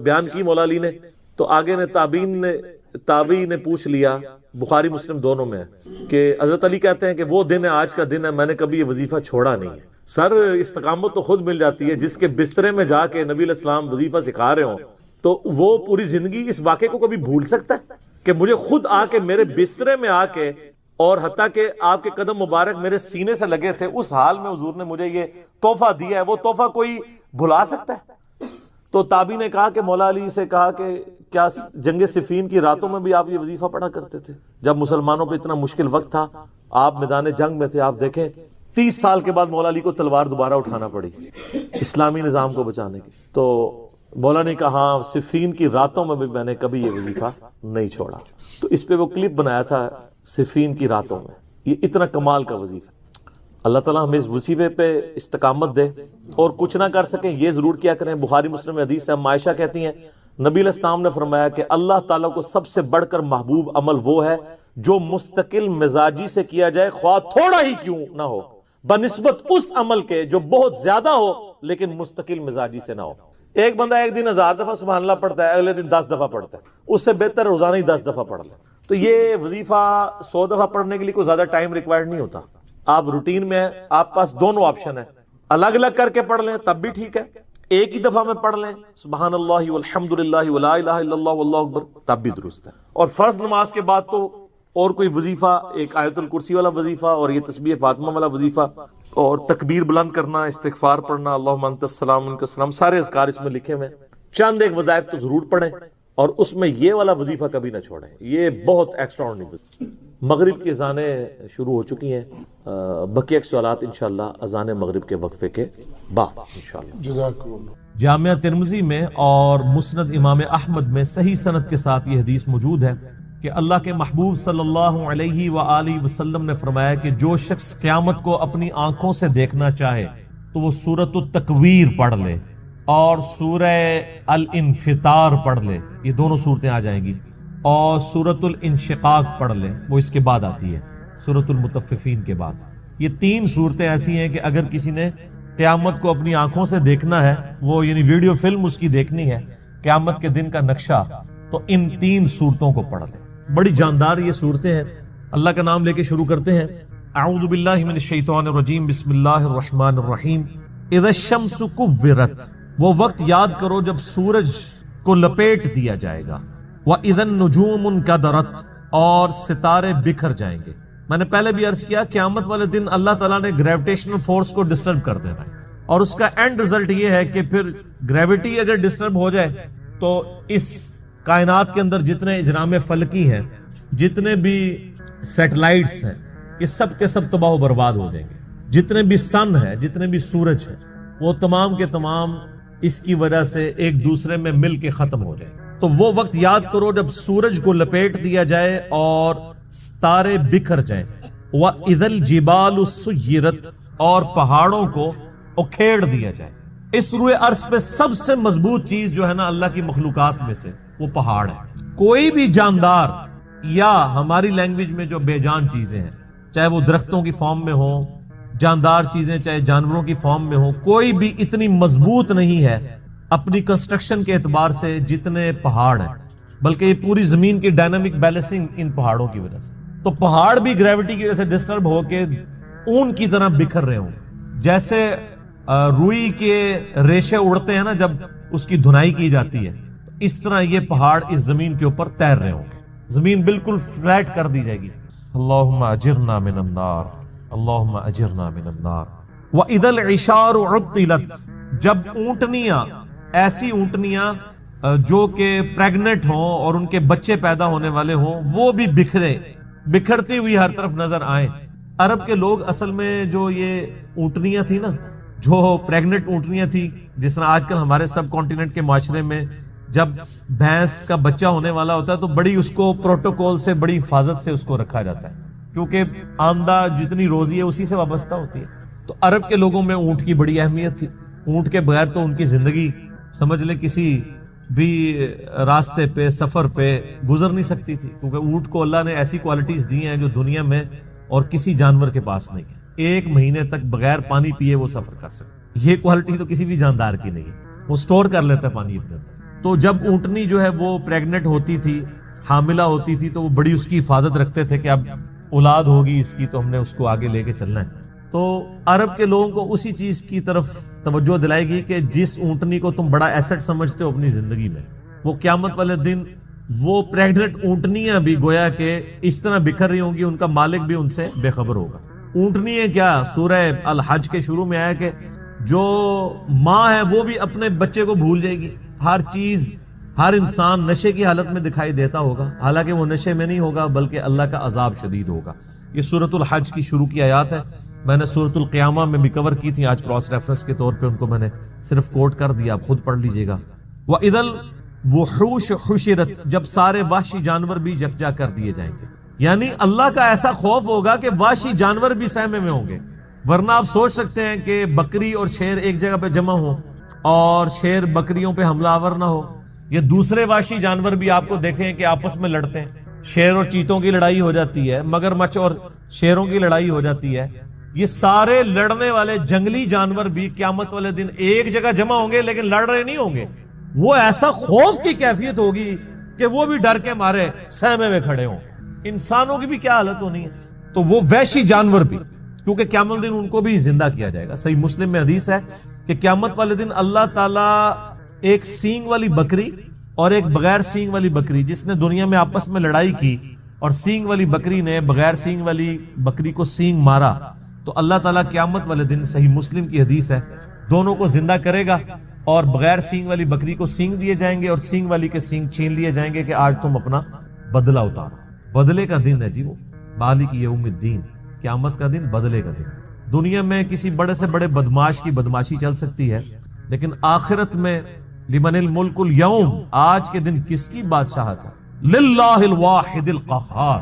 بیان کی مولا علی نے تو آگے نے تابعین نے پوچھ لیا، بخاری مسلم دونوں میں ہے کہ حضرت علی کہتے ہیں کہ وہ دن ہے آج کا دن ہے، میں نے کبھی یہ وظیفہ چھوڑا نہیں ہے۔ سر استقامت تو خود مل جاتی ہے، جس کے بسترے میں جا کے نبی علیہ السلام وظیفہ سکھا رہے ہوں تو وہ پوری زندگی اس واقعے کو کبھی بھول سکتا ہے کہ مجھے خود آ کے میرے بسترے میں آ کے، اور حتیٰ کہ آپ کے قدم مبارک میرے سینے سے لگے تھے، اس حال میں حضور نے مجھے یہ تحفہ دیا ہے، وہ تحفہ کوئی بھلا سکتا ہے؟ تو تابعی نے کہا کہ مولا علی سے کہا کہ کیا جنگ صفین کی راتوں میں بھی آپ یہ وظیفہ پڑھا کرتے تھے جب مسلمانوں پہ اتنا مشکل وقت تھا، آپ میدان جنگ میں تھے؟ آپ دیکھیں 30 سال کے بعد مولا علی کو تلوار دوبارہ اٹھانا پڑی اسلامی نظام کو بچانے کی۔ تو مولا نے کہا ہاں صفین کی راتوں میں بھی میں نے کبھی یہ وظیفہ نہیں چھوڑا۔ تو اس پہ وہ کلپ بنایا تھا صفین کی راتوں میں، یہ اتنا کمال کا وظیفہ۔ اللہ تعالیٰ ہمیں اس وظیفے پہ استقامت دے، اور کچھ نہ کر سکیں یہ ضرور کیا کریں۔ بخاری مسلم میں حدیث ہے، عائشہ کہتی ہیں نبی علیہ السلام نے فرمایا کہ اللہ تعالیٰ کو سب سے بڑھ کر محبوب عمل وہ ہے جو مستقل مزاجی سے کیا جائے، خواہ تھوڑا ہی کیوں نہ ہو، بنسبت اس عمل کے جو بہت زیادہ ہو لیکن مستقل مزاجی سے نہ ہو۔ ایک بندہ ایک دن 1000 دفعہ سبحان اللہ پڑھتا ہے، اگلے دن 10 دفعہ پڑھتا ہے، اس سے بہتر روزانہ ہی 10 دفعہ پڑھ لے۔ تو یہ وظیفہ 100 دفعہ پڑھنے کے لیے کوئی زیادہ ٹائم ریکوائرڈ نہیں ہوتا۔ آپ روٹین میں ہیں، آپ پاس دونوں آپشن ہیں، الگ الگ کر کے پڑھ لیں تب بھی ٹھیک ہے، ایک ہی دفعہ میں پڑھ لیں سبحان اللہ والحمدللہ ولا الہ الا اللہ واللہ اکبر تب بھی درست ہے۔ اور فرض نماز کے بعد تو اور کوئی وظیفہ، ایک آیت الکرسی والا وظیفہ اور یہ تسبیح فاطمہ والا وظیفہ اور تکبیر بلند کرنا، استغفار پڑھنا، اللہم انت السلام منک السلام، سارے اذکار اس میں لکھے ہوئے ہیں۔ چند ایک وظائف تو ضرور پڑھیں اور اس میں یہ والا وظیفہ کبھی نہ چھوڑیں، یہ بہت ایکسٹرا آرڈنری۔ مغرب کی اذانیں شروع ہو چکی ہیں، بقیہ سوالات انشاءاللہ اذان مغرب کے وقفے کے بعد انشاءاللہ۔ جزاکم اللہ۔ جامعہ ترمذی میں اور مسند امام احمد میں صحیح سند کے ساتھ یہ حدیث موجود ہے کہ اللہ کے محبوب صلی اللہ علیہ وآلہ وسلم نے فرمایا کہ جو شخص قیامت کو اپنی آنکھوں سے دیکھنا چاہے تو وہ سورۃ التکویر پڑھ لے اور سورہ الانفطار پڑھ لے، یہ دونوں صورتیں آ جائیں گی، اور سورۃ الانشقاق پڑھ لے، وہ اس کے بعد آتی ہے سورۃ المطففین کے بعد۔ یہ تین صورتیں ایسی ہیں کہ اگر کسی نے قیامت کو اپنی آنکھوں سے دیکھنا ہے، وہ یعنی ویڈیو فلم اس کی دیکھنی ہے قیامت کے دن کا نقشہ، تو ان تین صورتوں کو پڑھ لے۔ بڑی جاندار یہ صورتیں ہیں۔ اللہ کا نام لے کے شروع کرتے ہیں۔ اعوذ باللہ من الشیطان الرجیم، بسم اللہ الرحمن الرحیم۔ اذا الشمس کورت، وہ وقت یاد کرو جب سورج کو لپیٹ دیا جائے گا۔ وَإِذَا النُّجُومُ انْكَدَرَتْ، اور ستارے بکھر جائیں گے۔ میں نے پہلے بھی عرض کیا قیامت والے دن اللہ تعالیٰ نے گریویٹیشنل فورس کو ڈسٹرب کر دینا ہے، اور اس کا اینڈ رزلٹ یہ ہے کہ پھر گریویٹی اگر ڈسٹرب ہو جائے تو اس کائنات کے اندر جتنے اجرام فلکی ہیں، جتنے بھی سیٹلائٹس ہیں، یہ سب کے سب تباہ و برباد ہو جائیں گے۔ جتنے بھی سن ہے، جتنے بھی سورج ہیں، وہ تمام کے تمام اس کی وجہ سے ایک دوسرے میں مل کے ختم ہو جائیں۔ تو وہ وقت یاد کرو جب سورج کو لپیٹ دیا جائے اور ستارے بکھر جائیں۔ وَإِذَا الْجِبَالُ سُيِّرَتْ، اور پہاڑوں کو اکھیڑ دیا جائے۔ اس روئے عرض پہ سب سے مضبوط چیز جو ہے نا اللہ کی مخلوقات میں سے، وہ پہاڑ ہے۔ کوئی بھی جاندار یا ہماری لینگویج میں جو بے جان چیزیں ہیں، چاہے وہ درختوں کی فارم میں ہوں، جاندار چیزیں چاہے جانوروں کی فارم میں ہوں، کوئی بھی اتنی مضبوط نہیں ہے اپنی کنسٹرکشن کے اعتبار سے جتنے پہاڑ ہیں، بلکہ یہ پوری زمین کی ڈائنامک بیلنسنگ ان پہاڑوں کی وجہ سے۔ تو پہاڑ بھی گریوٹی کی وجہ سے ڈسٹرب ہو کے اون کی طرح بکھر رہے ہوں، جیسے روئی کے ریشے اڑتے ہیں نا جب اس کی دھنائی کی جاتی ہے، اس طرح یہ پہاڑ اس زمین کے اوپر تیر رہے ہوں گے، زمین بالکل فلیٹ کر دی جائے گی۔ اللہم اجرنا من النار، اللہم اجرنا من النار۔ وَإِذَا الْعِشَارُ عُطِّلَتْ، جب اونٹنیاں، ایسی اونٹنیاں جو کہ پریگننٹ ہوں اور ان کے بچے پیدا ہونے والے ہوں، وہ بھی بکھرتی ہوئی ہر طرف نظر آئیں۔ عرب کے لوگ اصل میں جو یہ اونٹنیاں تھی نا، جو پریگننٹ اونٹنیاں تھی، جس طرح آج کل ہمارے سب کانٹیننٹ کے معاشرے میں جب بھینس کا بچہ ہونے والا ہوتا ہے تو بڑی اس کو پروٹوکول سے، بڑی حفاظت سے اس کو رکھا جاتا ہے، کیونکہ آمدہ جتنی روزی ہے اسی سے وابستہ ہوتی ہے۔ تو عرب کے لوگوں میں اونٹ کی بڑی اہمیت تھی۔ اونٹ کے بغیر تو ان کی زندگی سمجھ لے کسی بھی راستے پہ، سفر پہ گزر نہیں سکتی تھی، کیونکہ اونٹ کو اللہ نے ایسی کوالٹیز دی ہیں جو دنیا میں اور کسی جانور کے پاس نہیں ہے۔ 1 مہینے تک بغیر پانی پیے وہ سفر کر سکتے، یہ کوالٹی تو کسی بھی جاندار کی نہیں ہے، وہ سٹور کر لیتا ہے پانی اپنے اندر۔ تو جب اونٹنی جو ہے وہ پریگننٹ ہوتی تھی، حاملہ ہوتی تھی، تو وہ بڑی اس کی حفاظت رکھتے تھے کہ اب اولاد ہوگی اس کی تو ہم نے اس کو آگے لے کے چلنا ہے۔ تو عرب کے لوگوں کو اسی چیز کی طرف توجہ دلائے گی کہ جس اونٹنی کو تم بڑا ایسٹ سمجھتے ہو اپنی زندگی میں، وہ قیامت والے دن وہ پریگننٹ اونٹنیاں بھی گویا کہ اس طرح بکھر رہی ہوں گی، ان کا مالک بھی ان سے بے خبر ہوگا۔ اونٹنی کیا، سورہ الحج کے شروع میں آیا کہ جو ماں ہے وہ بھی اپنے بچے کو بھول جائے گی، ہر چیز، ہر انسان نشے کی حالت میں دکھائی دیتا ہوگا، حالانکہ وہ نشے میں نہیں ہوگا بلکہ اللہ کا عذاب شدید ہوگا۔ یہ سورۃ الحج کی شروع کی آیات ہے، میں نے سورۃ القیامہ میں بھی کور کی تھی، آج کراس ریفرنس کے طور پہ ان کو میں نے صرف کوٹ کر دیا، آپ خود پڑھ لیجئے گا۔ وَإِذَا الْوُحُوشُ حُشِرَتْ، جب سارے وحشی جانور بھی یکجا کر دیے جائیں گے، یعنی اللہ کا ایسا خوف ہوگا کہ وحشی جانور بھی سہمے میں ہوں گے۔ ورنہ آپ سوچ سکتے ہیں کہ بکری اور شیر ایک جگہ پہ جمع ہو اور شیر بکریوں پہ حملہ آور نہ ہو، یہ دوسرے وحشی جانور بھی آپ کو دیکھیں کہ آپس میں لڑتے ہیں، شیر اور چیتوں کی لڑائی ہو جاتی ہے، مگرمچھ اور شیروں کی لڑائی ہو جاتی ہے، یہ سارے لڑنے والے جنگلی جانور بھی قیامت والے دن ایک جگہ جمع ہوں گے لیکن لڑ رہے نہیں ہوں گے، وہ ایسا خوف کی کیفیت ہوگی کہ وہ بھی ڈر کے مارے سہمے میں کھڑے ہوں۔ انسانوں کی بھی کیا حالت ہونی ہے، تو وہ وحشی جانور بھی، کیونکہ قیامت دن ان کو بھی زندہ کیا جائے گا۔ صحیح مسلم میں حدیث ہے کہ قیامت والے دن اللہ تعالیٰ ایک سینگ والی بکری اور ایک بغیر سینگ والی بکری جس نے دنیا میں آپس میں لڑائی کی، اور سینگ والی بکری نے بغیر سینگ والی بکری کو سینگ مارا تو اللہ تعالیٰ قیامت والے دن، صحیح مسلم کی حدیث ہے، دونوں کو زندہ کرے گا اور بغیر سینگ والی بکری کو سینگ دیے جائیں گے اور سینگ والی کے سینگ چھین لیے جائیں گے کہ آج تم اپنا بدلہ اتارو۔ بدلے کا دن ہے جی وہ، مالک یوم الدین، قیامت کا دن، بدلے کا دن۔ دنیا میں کسی بڑے سے بڑے بدماش کی بدماشی چل سکتی ہے، لیکن آخرت میں لمن الملک اليوم، آج کے دن کس کی بادشاہت ہے؟ للہ الواحد القہار،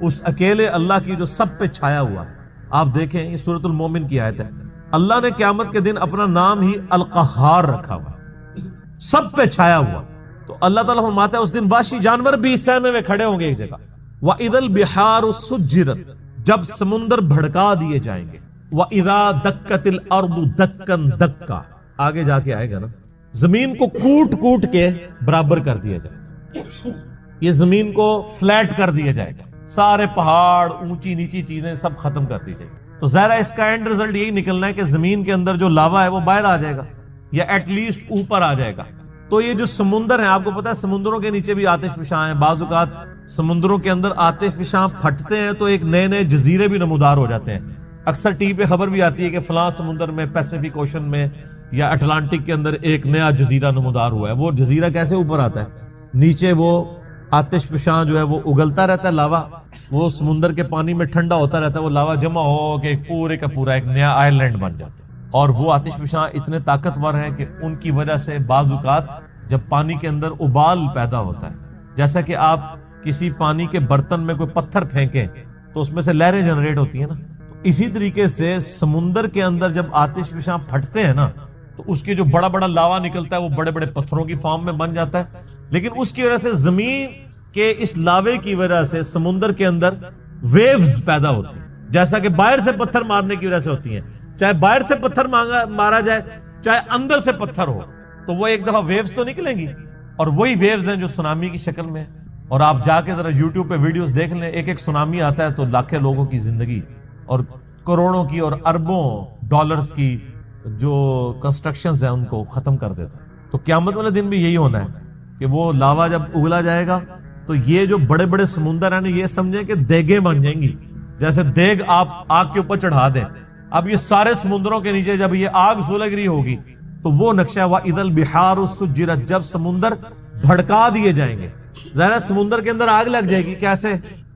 اس اکیلے اللہ کی جو سب پہ چھایا ہوا ہے۔ آپ دیکھیں یہ سورۃ المومن کی آیت ہے، اللہ نے قیامت کے دن اپنا نام ہی القہار رکھا ہوا، سب پہ چھایا ہوا۔ تو اللہ تعالیٰ فرماتا ہے اس دن وحشی جانور بھی سہنے میں کھڑے ہوں گے ایک جگہ۔ وَإِذَا الْبِحَارُ سُجِّرَتْ، جب سمندر بھڑکا دیے جائیں گے۔ وَإِذَا دَكَّتِ الْأَرْضُ دَكًّا دَكًّا، آگے جا کے آئے گا نا، زمین کو کوٹ کوٹ کے برابر کر دیا جائے گا، یہ زمین کو فلیٹ کر دیا جائے گا، سارے پہاڑ، اونچی نیچی چیزیں سب ختم کر دی جائے گی۔ تو ظاہر ہے اس کا اینڈ رزلٹ یہی نکلنا ہے کہ زمین کے اندر جو لاوا ہے وہ باہر آ جائے گا یا ایٹ لیسٹ اوپر آ جائے گا۔ تو یہ جو سمندر ہیں، آپ کو پتا ہے سمندروں کے نیچے بھی آتش فشاں ہیں، بعض اوقات سمندروں کے اندر آتش فشاں پھٹتے ہیں تو ایک نئے نئے جزیرے بھی نمودار ہو جاتے ہیں۔ اکثر ٹی وی پہ خبر بھی آتی ہے کہ فلاں سمندر میں، پیسیفک اوشن میں یا اٹلانٹک کے اندر ایک نیا جزیرہ نمودار ہوا ہے۔ وہ جزیرہ کیسے اوپر آتا ہے؟ نیچے وہ آتش فشاں جو ہے وہ اگلتا رہتا ہے، لاوا وہ سمندر کے پانی میں ٹھنڈا ہوتا رہتا ہے، وہ لاوا جمع ہو کے پورے کا پورا ایک نیا آئر لینڈ بن جاتا ہے۔ اور وہ آتش فشاں اتنے طاقتور ہیں کہ ان کی وجہ سے بعض اوقات جب پانی کے اندر ابال پیدا ہوتا ہے، جیسا کہ آپ کسی پانی کے برتن میں کوئی پتھر پھینکیں تو اس میں سے لہریں جنریٹ ہوتی ہیں نا، تو اسی طریقے سے سمندر کے اندر جب آتش فشاں پھٹتے ہیں نا تو اس کے جو بڑا بڑا لاوا نکلتا ہے وہ بڑے بڑے پتھروں کی فارم میں بن جاتا ہے، لیکن اس کی وجہ سے زمین کے اس لاوے کی وجہ سے سمندر کے اندر ویوز پیدا ہوتی ہیں، جیسا کہ باہر سے پتھر مارنے کی وجہ سے ہوتی ہیں، چاہے باہر سے پتھر مارا جائے چاہے اندر سے پتھر ہو، تو وہ ایک دفعہ ویوز تو نکلیں گی، اور وہی ویوز ہیں جو سونامی کی شکل میں۔ اور آپ جا کے ذرا یوٹیوب پہ ویڈیوز دیکھ لیں، ایک ایک سونامی آتا ہے تو لاکھوں لوگوں کی زندگی اور کروڑوں کی اور اربوں ڈالرز کی جو کنسٹرکشنز ہیں ان کو ختم کر دیتا ہے۔ تو قیامت والے دن بھی یہی ہونا ہے کہ وہ لاوا جب اگلا جائے گا تو یہ جو بڑے بڑے سمندر ہیں یہ سمجھیں کہ دیگیں بن جائیں گی، جیسے دیگ آپ آگ کے اوپر چڑھا دیں۔ اب یہ سارے سمندروں کے نیچے جب یہ آگ سلگ رہی ہوگی تو وہ نقشہ وَإِذَا الْبِحَارُ سُجِّرَتْ، جب سمندر بھڑکا دیے جائیں گے۔ ظاہر سمندر کے اندر آگ لگ جائے گی، کیسے؟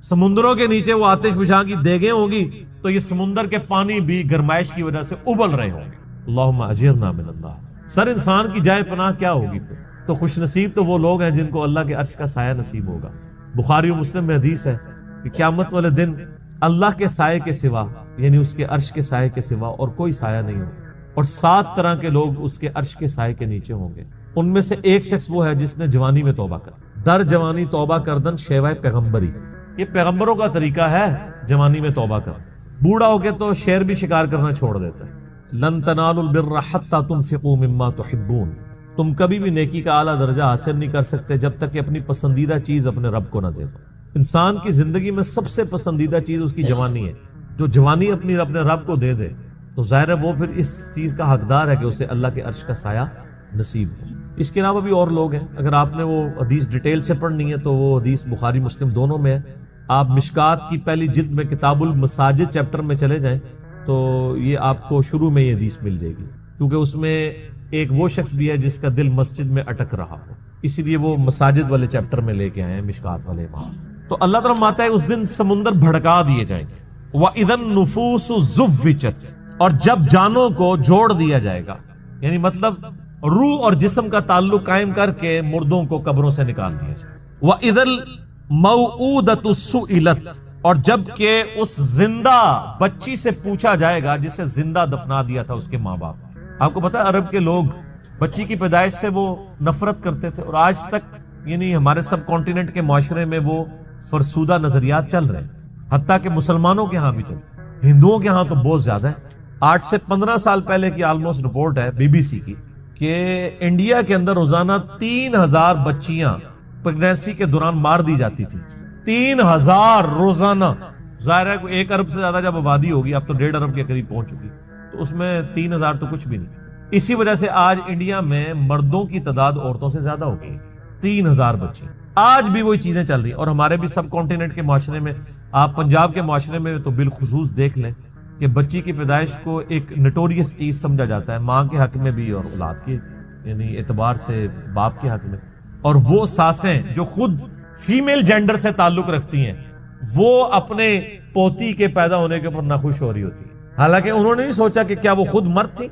سمندروں کے نیچے وہ آتش فشاں کی دیگیں ہوگی تو یہ سمندر کے پانی بھی گرمائش کی وجہ سے ابل رہے ہوں گے۔ اللہم اجرنا من اللہ۔ سر انسان کی جائے پناہ کیا ہوگی پھر؟ تو خوش نصیب تو وہ لوگ ہیں جن کو اللہ کے عرش کا سایہ نصیب ہوگا۔ بخاری و مسلم میں حدیث ہے کہ قیامت والے دن اللہ کے سائے کے سوا، یعنی اس کے عرش کے سائے کے سوا اور کوئی سایہ نہیں ہوگا، اور 7 طرح کے لوگ اس کے عرش کے سائے کے نیچے ہوں گے۔ ان میں سے ایک شخص وہ ہے جس نے جوانی میں توبہ کر، در جوانی توبہ کردن شیوائے پیغمبری، یہ پیغمبروں کا طریقہ ہے جوانی میں توبہ کر۔ بوڑھا ہو کے تو شیر بھی شکار کرنا چھوڑ دیتا ہے۔ لن تنالوا البر حتى تنفقوا مما تحبون، تم کبھی بھی نیکی کا اعلیٰ درجہ حاصل نہیں کر سکتے جب تک کہ اپنی پسندیدہ چیز اپنے رب کو نہ دے دو۔ انسان کی زندگی میں سب سے پسندیدہ چیز اس کی جوانی ہے، جو جوانی اپنے رب کو دے دے تو ظاہر ہے وہ پھر اس چیز کا حقدار ہے کہ اسے اللہ کے عرش کا سایہ نصیب ہو۔ اس کے علاوہ بھی اور لوگ ہیں، اگر آپ نے وہ حدیث ڈیٹیل سے پڑھنی ہے تو وہ حدیث بخاری مسلم دونوں میں ہے۔ آپ مشکات کی پہلی جلد میں کتاب المساجد چیپٹر میں چلے جائیں تو یہ آپ کو شروع میں یہ حدیث مل جائے گی، کیونکہ اس میں ایک وہ شخص بھی ہے جس کا دل مسجد میں اٹک رہا ہو، اسی لیے وہ مساجد والے چیپٹر میں لے کے آئے ہیں مشکات والے امام۔ تو اللہ تعالیٰ ماتا ہے اس دن سمندر بھڑکا دیے جائیں گے۔ وَإِذَا النُّفُوسُ زُوِّجَتْ، اور جب جانوں کو جوڑ دیا جائے گا، یعنی مطلب روح اور جسم کا تعلق قائم کر کے مردوں کو قبروں سے نکال دیا جائے۔ وَإِذَا الْمَوْءُودَةُ سُئِلَتْ، اور جب کہ اس زندہ بچی سے پوچھا جائے گا جسے زندہ دفنا دیا تھا اس کے ماں باپ۔ آپ کو پتا ہے عرب کے لوگ بچی کی پیدائش سے وہ نفرت کرتے تھے، اور آج تک یعنی ہمارے سب کانٹیننٹ کے معاشرے میں وہ فرسودہ نظریات چل رہے ہیں، حتیٰ کہ مسلمانوں کے ہاں بھی چل رہے ہیں، ہندوؤں کے ہاں تو بہت زیادہ ہے۔ 8 سے 15 سال پہلے کی آلموسٹ رپورٹ ہے BBC کی کہ انڈیا کے اندر روزانہ 3000 بچیاں پریگنینسی کے دوران مار دی جاتی تھی۔ 3000 روزانہ۔ ظاہر ہے 1 ارب سے زیادہ جب آبادی ہوگی، اب تو 1.5 ارب کے قریب پہنچ چکی، تو اس میں 3000 تو کچھ بھی نہیں۔ اسی وجہ سے آج انڈیا میں مردوں کی تعداد عورتوں سے زیادہ ہو گئی، 3000 بچی. آج بھی وہی چیزیں چل رہی ہیں. اور ہمارے بھی سب کانٹیننٹ کے معاشرے میں, آپ پنجاب کے معاشرے میں تو بالخصوص دیکھ لیں کہ بچی کی پیدائش کو ایک نٹوریس چیز سمجھا جاتا ہے, ماں کے حق میں بھی اور اولاد کے یعنی اعتبار سے باپ کے حق میں. اور وہ ساسیں جو خود فیمیل جینڈر سے تعلق رکھتی ہیں وہ اپنے پوتی کے پیدا ہونے کے اوپر ناخوش ہو رہی ہوتی ہے, حالانکہ انہوں نے نہیں سوچا کہ کیا وہ خود مرد تھی.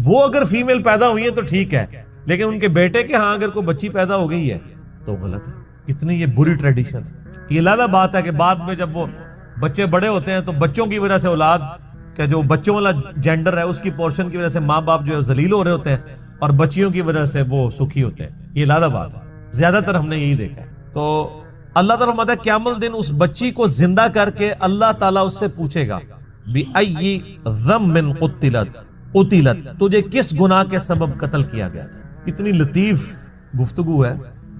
وہ اگر فیمیل پیدا ہوئی ہے تو ٹھیک ہے, لیکن ان کے بیٹے کے ہاں اگر کوئی بچی پیدا ہو گئی ہے تو غلط ہے. کتنی یہ بری ٹریڈیشن. یہ لالا بات ہے کہ بعد میں جب وہ بچے بڑے ہوتے ہیں تو بچوں کی وجہ سے اولاد کا جو بچوں والا جینڈر ہے اس کی پورشن کی وجہ سے ماں باپ جو ہے ذلیل ہو رہے ہوتے ہیں اور بچیوں کی وجہ سے وہ سکھی ہوتے ہیں. یہ لالا بات ہے, زیادہ تر ہم نے یہی دیکھا ہے. تو اللہ تعالیٰ فرماتا ہے قیامت دن اس بچی کو زندہ کر کے اللہ تعالیٰ اس سے پوچھے گا بِأَيِّ ذَنبٍ قُتِلَتْ, تجھے کس گناہ کے سبب قتل کیا گیا تھا. کتنی لطیف گفتگو ہے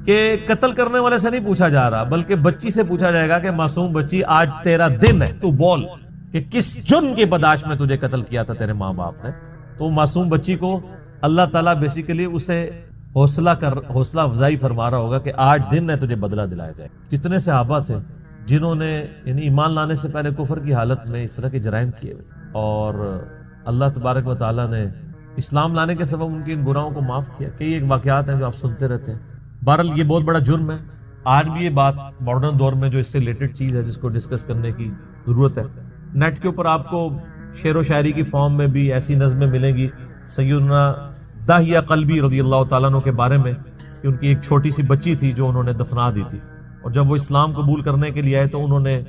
کہ قتل کرنے والے سے نہیں پوچھا جا رہا بلکہ بچی سے پوچھا جائے گا کہ معصوم بچی آج تیرا دن ہے, تو بول کہ کس جرم کی پاداش میں تجھے قتل کیا تھا تیرے ماں باپ نے. تو معصوم بچی کو اللہ تعالیٰ بیسیکلی اسے حوصلہ افزائی فرما رہا ہوگا کہ آج دن ہے تجھے بدلہ دلایا جائے. کتنے صحابہ تھے جنہوں نے یعنی ایمان لانے سے پہلے کفر کی حالت میں اس طرح کے جرائم کیے ہوئے, اور اللہ تبارک و تعالیٰ نے اسلام لانے کے سبب ان کے ان گناہوں کو معاف کیا. کئی ایک واقعات ہیں جو آپ سنتے رہتے ہیں. بہرحال یہ بہت بڑا جرم ہے. آج بھی یہ بات ماڈرن دور میں جو اس سے ریلیٹڈ چیز ہے جس کو ڈسکس کرنے کی ضرورت ہے. نیٹ کے اوپر آپ کو شعر و شاعری کی فارم میں بھی ایسی نظمیں ملیں گی سیدنا داہیہ قلبی رضی اللہ تعالیٰ عنہ کے بارے میں کہ ان کی ایک چھوٹی سی بچی تھی جو انہوں نے دفنا دی تھی, اور جب وہ اسلام قبول کرنے کے لیے آئے تو انہوں نے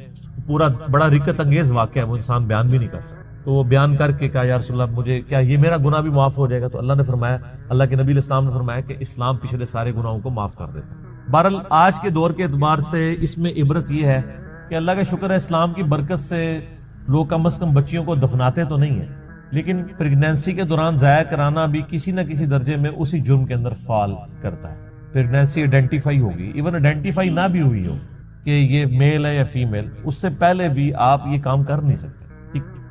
پورا بڑا رکت انگیز واقعہ ہے, وہ انسان بیان بھی نہیں کر سکتا. تو وہ بیان کر کے کہا یا رسول اللہ مجھے کیا یہ میرا گناہ بھی معاف ہو جائے گا؟ تو اللہ نے فرمایا, اللہ کے نبی علیہ السلام نے فرمایا کہ اسلام پچھلے سارے گناہوں کو معاف کر دیتا ہے. بہرحال آج کے دور کے اعتبار سے اس میں عبرت یہ ہے کہ اللہ کا شکر ہے اسلام کی برکت سے لوگ کم از کم بچیوں کو دفناتے تو نہیں ہیں, لیکن پریگنینسی کے دوران ضائع کرانا بھی کسی نہ کسی درجے میں اسی جرم کے اندر فال کرتا ہے. پریگنینسی آئیڈینٹیفائی ہوگی, ایون آئیڈینٹیفائی نہ بھی ہوئی ہو کہ یہ میل ہے یا فیمیل, اس سے پہلے بھی آپ یہ کام کر نہیں سکتے.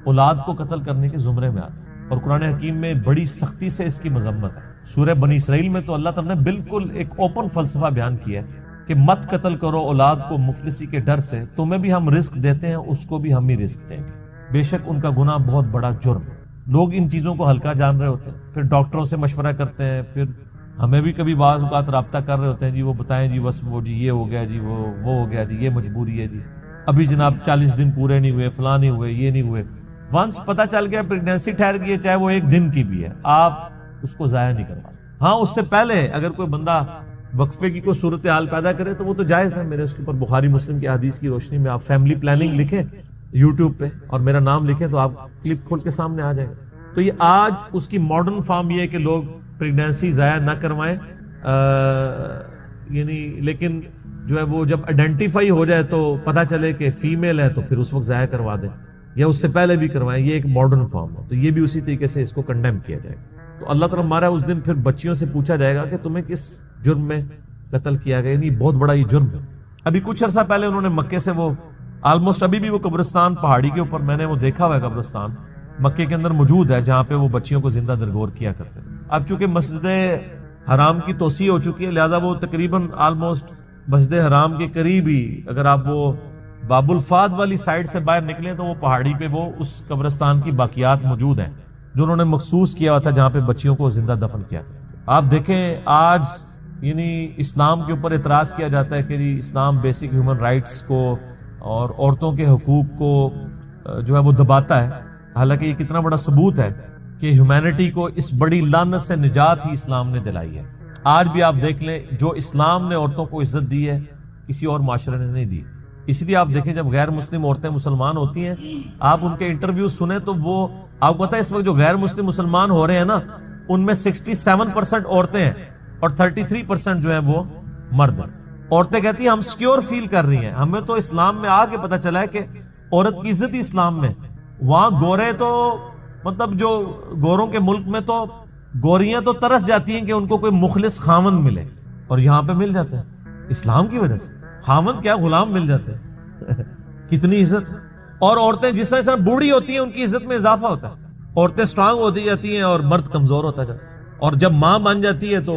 اولاد کو قتل کرنے کے زمرے میں آتا ہے, اور قرآن حکیم میں بڑی سختی سے اس کی مذمت ہے. سورہ بنی اسرائیل میں تو اللہ تعالیٰ نے بالکل ایک اوپن فلسفہ بیان کیا ہے کہ مت قتل کرو اولاد کو مفلسی کے ڈر سے, تمہیں بھی ہم رزق دیتے ہیں اس کو بھی ہم ہی رزق دیں گے, بے شک ان کا گناہ بہت بڑا جرم ہے. لوگ ان چیزوں کو ہلکا جان رہے ہوتے ہیں, پھر ڈاکٹروں سے مشورہ کرتے ہیں, پھر ہمیں بھی کبھی بعض اوقات رابطہ کر رہے ہوتے ہیں, جی وہ بتائیں جی بس وہ جی یہ ہو گیا جی وہ ہو گیا جی یہ مجبوری ہے جی ابھی جناب 40 دن پورے نہیں ہوئے, فلاں نہیں ہوئے, یہ نہیں ہوئے. ونس پتہ چل گیا پریگنینسی ٹھہر گئی ہے, چاہے وہ 1 دن کی بھی ہے, آپ اس کو ضائع نہیں کروا. ہاں اس سے پہلے اگر کوئی بندہ وقفے کی کوئی صورتحال پیدا کرے تو وہ تو جائز ہے. میرے اس کے اوپر بخاری مسلم کی حدیث کی روشنی میں آپ فیملی پلاننگ لکھیں یوٹیوب پہ اور میرا نام لکھیں تو آپ کلپ کھول کے سامنے آ جائے گا. تو یہ آج اس کی ماڈرن فارم یہ ہے کہ لوگ پریگنینسی ضائع نہ کروائیں, یعنی لیکن جو ہے وہ جب آئیڈینٹیفائی ہو جائے تو پتہ چلے کہ فیمیل ہے تو پھر اس وقت ضائع کروا دیں, یا اس سے پہلے بھی کروائیں. یہ ایک ماڈرن فارم ہے, تو یہ بھی اسی طریقے سے اس کو کنڈیم کیا جائے گا. تو اللہ تعالیٰ ہمارا اس دن پھر بچیوں سے پوچھا جائے گا کہ تمہیں کس جرم میں قتل کیا گیا. یعنی بہت بڑا یہ جرم ہے. ابھی کچھ عرصہ پہلے انہوں نے مکے سے وہ آلموسٹ ابھی بھی وہ قبرستان پہاڑی کے اوپر میں نے وہ دیکھا ہوا ہے, قبرستان مکے کے اندر موجود ہے جہاں پہ وہ بچیوں کو زندہ درگور کیا کرتے ہیں. اب چونکہ مسجد حرام کی توسیع ہو چکی ہے لہذا وہ تقریباً آلموسٹ مسجد حرام کے قریب ہی, اگر آپ وہ باب الفاد والی سائڈ سے باہر نکلیں تو وہ پہاڑی پہ وہ اس قبرستان کی باقیات موجود ہیں جو انہوں نے مخصوص کیا ہوا تھا جہاں پہ بچیوں کو زندہ دفن کیا. آپ دیکھیں آج یعنی اسلام کے اوپر اعتراض کیا جاتا ہے کہ جی اسلام بیسک ہیومن رائٹس کو اور عورتوں کے حقوق کو جو ہے وہ دباتا ہے, حالانکہ یہ کتنا بڑا ثبوت ہے کہ ہیومینٹی کو اس بڑی لعنت سے نجات ہی اسلام نے دلائی ہے. آج بھی آپ دیکھ لیں جو اسلام نے عورتوں کو عزت دی ہے کسی اور معاشرے نے نہیں دی. اس لیے آپ دیکھیں جب غیر مسلم عورتیں مسلمان ہوتی ہیں آپ ان کے انٹرویو سنیں تو وہ آپ کو پتہ ہے اس وقت جو غیر مسلم مسلمان ہو رہے ہیں نا ان میں 67% عورتیں ہیں اور 33% جو ہیں وہ مرد ہیں. عورتیں کہتی ہیں ہم سیکیور فیل کر رہی ہیں, ہمیں تو اسلام میں آ کے پتہ چلا ہے کہ عورت کی عزت ہی اسلام میں. وہاں گورے تو مطلب جو گوروں کے ملک میں تو گوریاں تو ترس جاتی ہیں کہ ان کو کوئی مخلص خاوند ملے, اور یہاں پہ مل جاتے ہیں اسلام کی وجہ سے. خاوند کیا غلام مل جاتے ہیں کتنی عزت. اور عورتیں جس طرح بوڑھی ہوتی ہیں ان کی عزت میں اضافہ ہوتا ہے, عورتیں سٹرانگ ہوتی جاتی ہیں اور مرد کمزور ہوتا جاتا ہے. اور جب ماں بن جاتی ہے تو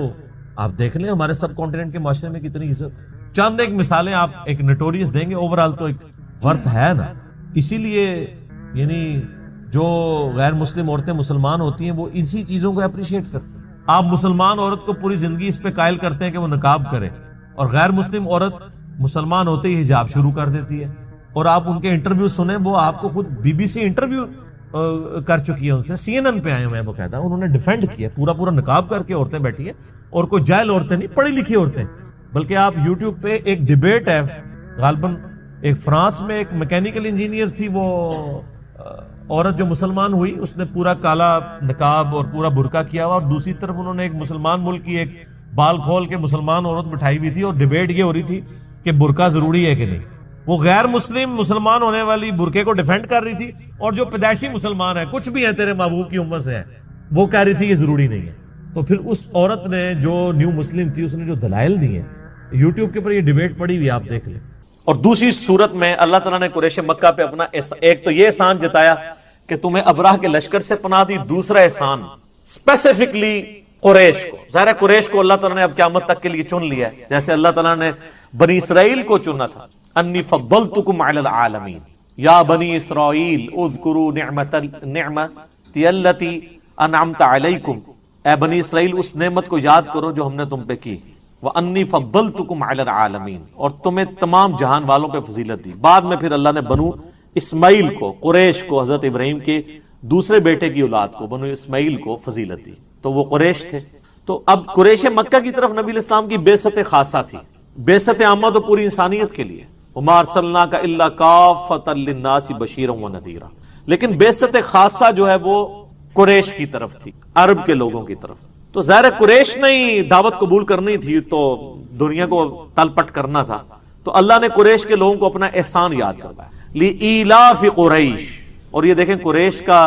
آپ دیکھ لیں ہمارے سب کانٹیننٹ کے معاشرے میں کتنی عزت ہے. چند ایک مثالیں آپ ایک نوٹوریس دیں گے، اوورال تو ایک ورتھ ہے نا. اسی لیے یعنی جو غیر مسلم عورتیں مسلمان ہوتی ہیں وہ اسی چیزوں کو اپریشیٹ کرتی ہیں. آپ مسلمان عورت کو پوری زندگی اس پہ قائل کرتے ہیں کہ وہ نقاب کرے، اور غیر مسلم عورت مسلمان ہوتے ہی حجاب شروع کر دیتی ہے. اور آپ ان کے انٹرویو سنیں، وہ آپ کو خود بی سی انٹرویو کر چکی ہے ان سے، CNN پہ آئے ہوئے ہیں باقاعدہ، انہوں نے ڈیفینڈ کیا پورا نقاب کر کے عورتیں بیٹھی ہیں، اور کوئی جاہل عورتیں نہیں، پڑھی لکھی عورتیں. بلکہ آپ یوٹیوب پہ ایک ڈیبیٹ ہے، غالباً ایک فرانس میں ایک میکینیکل انجینئر تھی، وہ عورت جو مسلمان ہوئی اس نے پورا کالا نقاب اور پورا برقع کیا ہوا، اور دوسری طرف انہوں نے ایک مسلمان ملک کی ایک بال کھول کے مسلمان عورت بٹھائی ہوئی تھی، اور ڈیبیٹ یہ ہو رہی تھی کہ برقع ضروری ہے کہ نہیں. وہ غیر مسلم مسلمان ہونے والی برقعے کو ڈیفینڈ کر رہی تھی، اور جو پیدائشی مسلمان ہے کچھ بھی ہے تیرے محبوب کی امت سے ہے، وہ کہہ رہی تھی یہ ضروری نہیں ہے. تو پھر اس عورت نے جو نیو مسلم تھی اس نے جو دلائل دیے ہیں، یوٹیوب کے اوپر یہ ڈیبیٹ پڑی ہوئی آپ دیکھ لیں. اور دوسری صورت میں اللہ تعالیٰ نے قریش مکہ پہ اپنا ایک تو یہ احسان جتایا کہ تمہیں ابراہ کے لشکر سے پناہ دی، دوسرا احسان اسپیسیفکلی قریش کو. ظاہر ہے قریش کو اللہ تعالیٰ نے اب قیامت تک کے لیے چن لیا ہے، جیسے اللہ تعالیٰ نے بنی اسرائیل کو چنا تھا. انی فضلتکم علی العالمین یا بنی اسرائیل اذکروا نعمتی التی انعمت علیکم، اے بنی اسرائیل اس نعمت کو یاد کرو جو ہم نے تم پہ کی. وَأَنِّي فَضَّلْتُكُمْ عَلَى الْعَالَمِينَ، اور تمہیں تمام جہان والوں پہ فضیلت دی. بعد میں پھر اللہ نے بنو اسماعیل کو، قریش کو، حضرت ابراہیم کے دوسرے بیٹے کی اولاد کو، بنو اسماعیل کو فضیلت دی. تو وہ قریش تھے. تو اب قریش مکہ کی طرف نبی الاسلام کی بعثت خاصہ تھی. بعثت عامہ تو پوری انسانیت کے لیے، وَمَا أَرْسَلْنَاكَ إِلَّا كَافَّةً لِلنَّاسِ بَشِيرًا وَنَذِيرًا. لیکن بعثت خاصہ جو ہے وہ قریش کی طرف تھی، عرب کے لوگوں کی طرف. تو ظاہر قریش نے ہی دعوت قبول کرنی تھی، تو دنیا کو تل پٹ کرنا تھا. تو اللہ نے قریش کے لوگوں کو اپنا احسان یاد کروایا. لِإِيلَافِ قریش. اور یہ دیکھیں قریش کا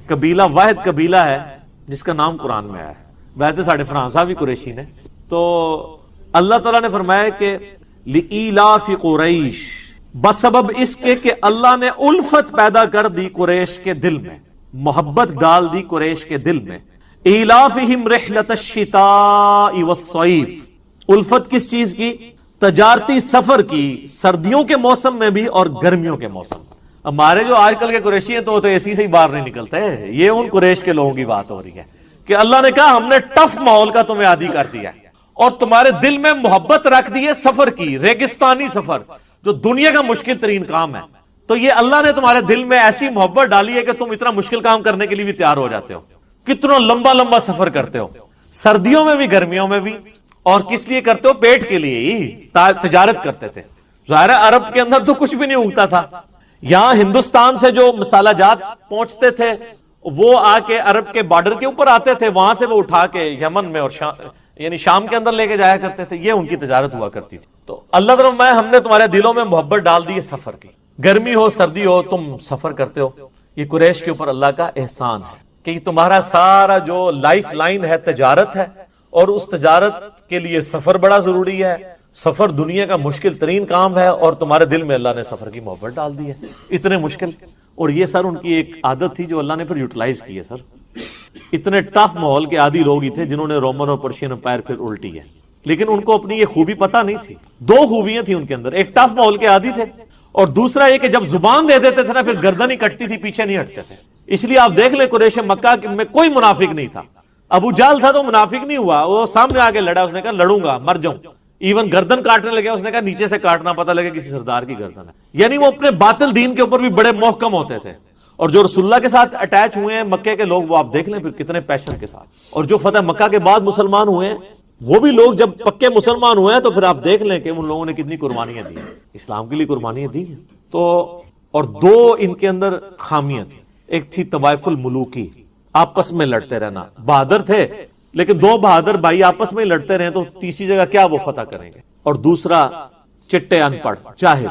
قبیلہ واحد قبیلہ ہے جس کا نام قرآن میں آیا ہے. ویسے ساڑھے فرانسا بھی قریشی نے. تو اللہ تعالیٰ نے فرمایا کہ لِإِيلَافِ قریش، بسبب اس کے کہ اللہ نے الفت پیدا کر دی قریش کے دل میں، محبت ڈال دی قریش کے دل میں. ایلافہم رحلۃ الشتاء والصیف. الفت کس چیز کی؟ تجارتی سفر کی، سردیوں کے موسم میں بھی اور گرمیوں کے موسم میں. ہمارے جو آج کل کے قریشی ہیں تو اے سی سے ہی باہر نہیں نکلتے. یہ ان قریش کے لوگوں کی بات ہو رہی ہے کہ اللہ نے کہا ہم نے ٹف ماحول کا تمہیں عادی کر دیا ہے، اور تمہارے دل میں محبت رکھ دی ہے سفر کی، ریگستانی سفر جو دنیا کا مشکل ترین کام ہے. تو یہ اللہ نے تمہارے دل میں ایسی محبت ڈالی ہے کہ تم اتنا مشکل کام کرنے کے لیے بھی تیار ہو جاتے ہو. کتنا لمبا سفر کرتے ہو، سردیوں میں بھی گرمیوں میں بھی. اور کس لیے کرتے ہو؟ پیٹ کے لیے ہی. تجارت کرتے تھے. ظاہر عرب کے اندر تو کچھ بھی نہیں اگتا تھا. یہاں ہندوستان سے جو مسالہ جات پہنچتے تھے وہ آ کے عرب کے بارڈر کے اوپر آتے تھے، وہاں سے وہ اٹھا کے یمن میں اور یعنی شام کے اندر لے کے جایا کرتے تھے. یہ ان کی تجارت ہوا کرتی تھی. تو اللہ تعالیٰ ہم نے تمہارے دلوں میں محبت ڈال دی ہے سفر کی، گرمی ہو سردی ہو تم سفر کرتے ہو. یہ قریش کے اوپر اللہ کا احسان ہے کہ تمہارا سارا جو لائف لائن ہے تجارت ہے، اور اس تجارت کے لیے سفر بڑا ضروری ہے. سفر دنیا کا مشکل ترین کام ہے، اور تمہارے دل میں اللہ نے سفر کی محبت ڈال دی ہے. اتنے مشکل. اور یہ سر ان کی ایک عادت تھی جو اللہ نے پھر یوٹیلائز کی ہے. سر اتنے ٹف ماحول کے عادی لوگ ہی تھے جنہوں نے رومن اور پرشین امپائر پھر الٹی ہے، لیکن ان کو اپنی یہ خوبی پتہ نہیں تھی. دو خوبیاں تھیں ان کے اندر، ایک ٹف ماحول کے عادی تھے، اور دوسرا یہ کہ جب زبان دے دیتے تھے نا پھر گردن ہی کٹتی تھی، پیچھے نہیں ہٹتے تھے. اس لیے آپ دیکھ لیں قریش مکہ میں کوئی منافق نہیں تھا. ابو جہل تھا تو منافق نہیں ہوا، وہ سامنے آ کے لڑا، اس نے کہا لڑوں گا مر جاؤں. ایون گردن کاٹنے لگے، اس نے کہا نیچے سے کاٹنا، پتہ لگے کسی سردار کی گردن ہے. یعنی وہ اپنے باطل دین کے اوپر بھی بڑے محکم ہوتے تھے. اور جو رسول اللہ کے ساتھ اٹیچ ہوئے ہیں مکے کے لوگ، وہ آپ دیکھ لیں پھر کتنے پیشن کے ساتھ. اور جو فتح مکہ کے بعد مسلمان ہوئے ہیں وہ بھی لوگ جب پکے مسلمان ہوئے ہیں تو پھر آپ دیکھ لیں کہ ان لوگوں نے کتنی قربانیاں دی ہیں، اسلام کے لیے قربانیاں دی ہیں. تو اور دو ان کے اندر خامیاں تھیں. ایک تھی طوائف الملوکی، آپس میں لڑتے رہنا. بہادر تھے لیکن دو بہادر بھائی آپس میں لڑتے رہے تو تیسری جگہ کیا وہ فتح کریں گے. اور دوسرا چٹے ان پڑھ جاہل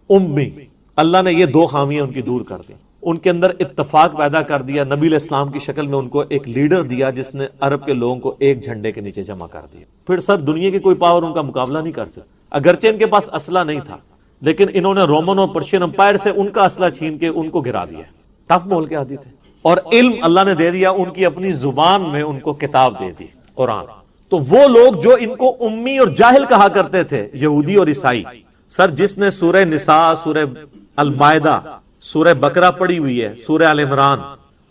امی. اللہ نے یہ دو خامیاں ان کی دور کر دی. ان کے اندر اتفاق پیدا کر دیا. نبی علیہ السلام کی شکل میں ان کو ایک لیڈر دیا جس نے عرب کے لوگوں کو ایک جھنڈے کے نیچے جمع کر دیا. پھر سر دنیا کی کوئی پاور ان کا مقابلہ نہیں کر سکتا. اگرچہ ان کے پاس اسلحہ نہیں تھا لیکن انہوں نے رومن اور پرشین امپائر سے ان کا اسلحہ چھین کے ان کو گرا دیا. ٹف مول کے عادی تھے. اور علم اللہ نے دے دیا، ان کی اپنی زبان میں ان کو کتاب دے دی قرآن. تو وہ لوگ جو ان کو امی اور جاہل کہا کرتے تھے، یہودی اور عیسائی، سر جس نے سورہ نساء، سورہ المائدہ، سورہ بقرہ پڑھی ہوئی ہے، سورہ آل عمران،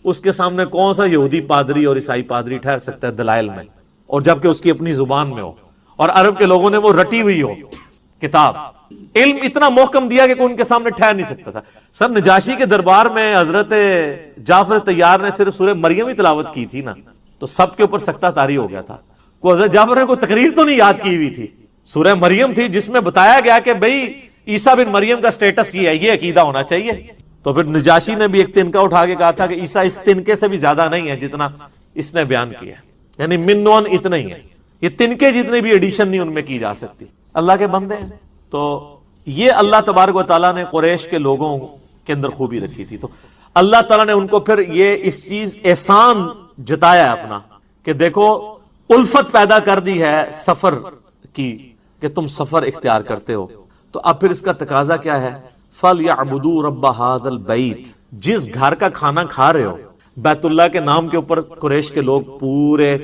اس کے سامنے کون سا یہودی پادری اور عیسائی پادری ٹھہر سکتا ہے دلائل میں، اور جبکہ اس کی اپنی زبان میں ہو اور عرب کے لوگوں نے وہ رٹی ہوئی ہو کتاب، علم اتنا محکم دیا کہ کوئی ان کے سامنے ٹھہر نہیں سکتا تھا۔ سر نجاشی کے دربار میں حضرت جعفر طیار نے صرف سورہ مریم ہی تلاوت کی تھی نا، تو سب کے اوپر سکتہ طاری ہو گیا تھا۔ کوئی حضرت جعفر نے کوئی تقریر تو نہیں یاد کی ہوئی تھی، سورہ مریم تھی جس میں بتایا گیا کہ بھئی عیسیٰ بن مریم کا سٹیٹس یہ ہے، یہ عقیدہ ہونا چاہیے۔ تو پھر نجاشی نے بھی ایک تنکا اٹھا کے کہا تھا کہ عیسیٰ اس تنکے سے بھی زیادہ نہیں ہے جتنا اس نے بیان کیا ہے، یعنی من نون اتنا ہی ہے، یہ تنکے جتنے بھی ایڈیشن نہیں ان میں کی جا سکتی۔ اللہ کے بندے ہیں، تو یہ اللہ تبارک و تعالیٰ نے قریش کے لوگوں کے اندر خوبی رکھی تھی، تو اللہ تعالیٰ نے ان کو پھر یہ اس چیز احسان جتایا اپنا کہ دیکھو الفت پیدا کر دی ہے سفر کی، کہ تم سفر اختیار کرتے ہو، تو اب پھر اس کا تقاضا کیا ہے؟ فَلْيَعْبُدُوا رَبَّ هَذَا الْبَيْتِ، جس گھر کا کھانا کھا رہے ہو، بیت اللہ کے نام کے اوپر قریش کے لوگ پورے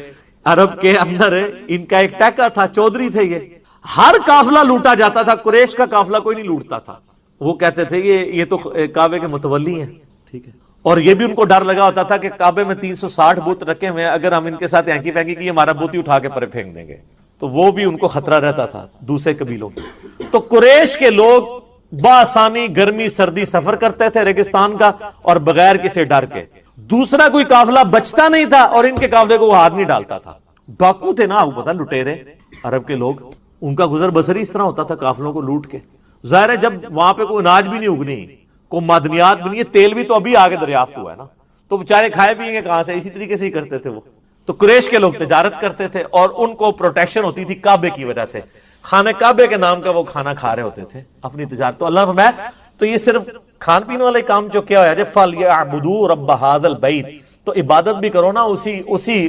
عرب کے اندر ان کا ایک ٹیکا تھا، چودھری تھے، یہ ہر قافلہ لوٹا جاتا تھا، قریش کا قافلہ کوئی نہیں لوٹتا تھا۔ وہ کہتے تھے یہ تو کعبے کے متولی ہیں، ٹھیک ہے، اور یہ بھی ان کو ڈر لگا ہوتا تھا کہ کعبے میں 360 بت رکھے ہوئے ہیں، اگر ہم ان کے ساتھ اینکی پینکی کی ہمارا بت ہی اٹھا کے پرے پھینک دیں گے، تو وہ بھی ان کو خطرہ رہتا تھا دوسرے قبیلوں کی۔ تو قریش کے لوگ بآسانی گرمی سردی سفر کرتے تھے ریگستان کا، اور بغیر کسی ڈر کے، دوسرا کوئی قافلہ بچتا نہیں تھا اور ان کے قافلے کو وہ ہاتھ نہیں ڈالتا تھا۔ ڈاکو تھے نا، آپ کو پتا لٹیرے عرب کے لوگ، ان کا گزر بسر اس طرح ہوتا تھا قافلوں کو لوٹ کے۔ ظاہر ہے جب وہاں پہ کوئی اناج بھی نہیں اگنی، کوئی معدنیات بھی نہیں ہے، تیل بھی تو ابھی آگے دریافت ہوا ہے نا، تو بیچارے کھائے پیئیں گے کہاں سے؟ اسی طریقے سے ہی کرتے تھے وہ۔ تو قریش کے لوگ تجارت کرتے تھے اور ان کو پروٹیکشن ہوتی تھی کعبے کی وجہ سے، خانہ کعبے کے نام کا وہ کھانا کھا رہے ہوتے تھے اپنی تجارت۔ تو اللہ نے فرمایا تو یہ صرف کھان پین والے کام جو کیا ہوا ہے، فَلْيَعْبُدُوا رَبَّ هَذَا الْبَيْتِ، تو عبادت بھی کرو نا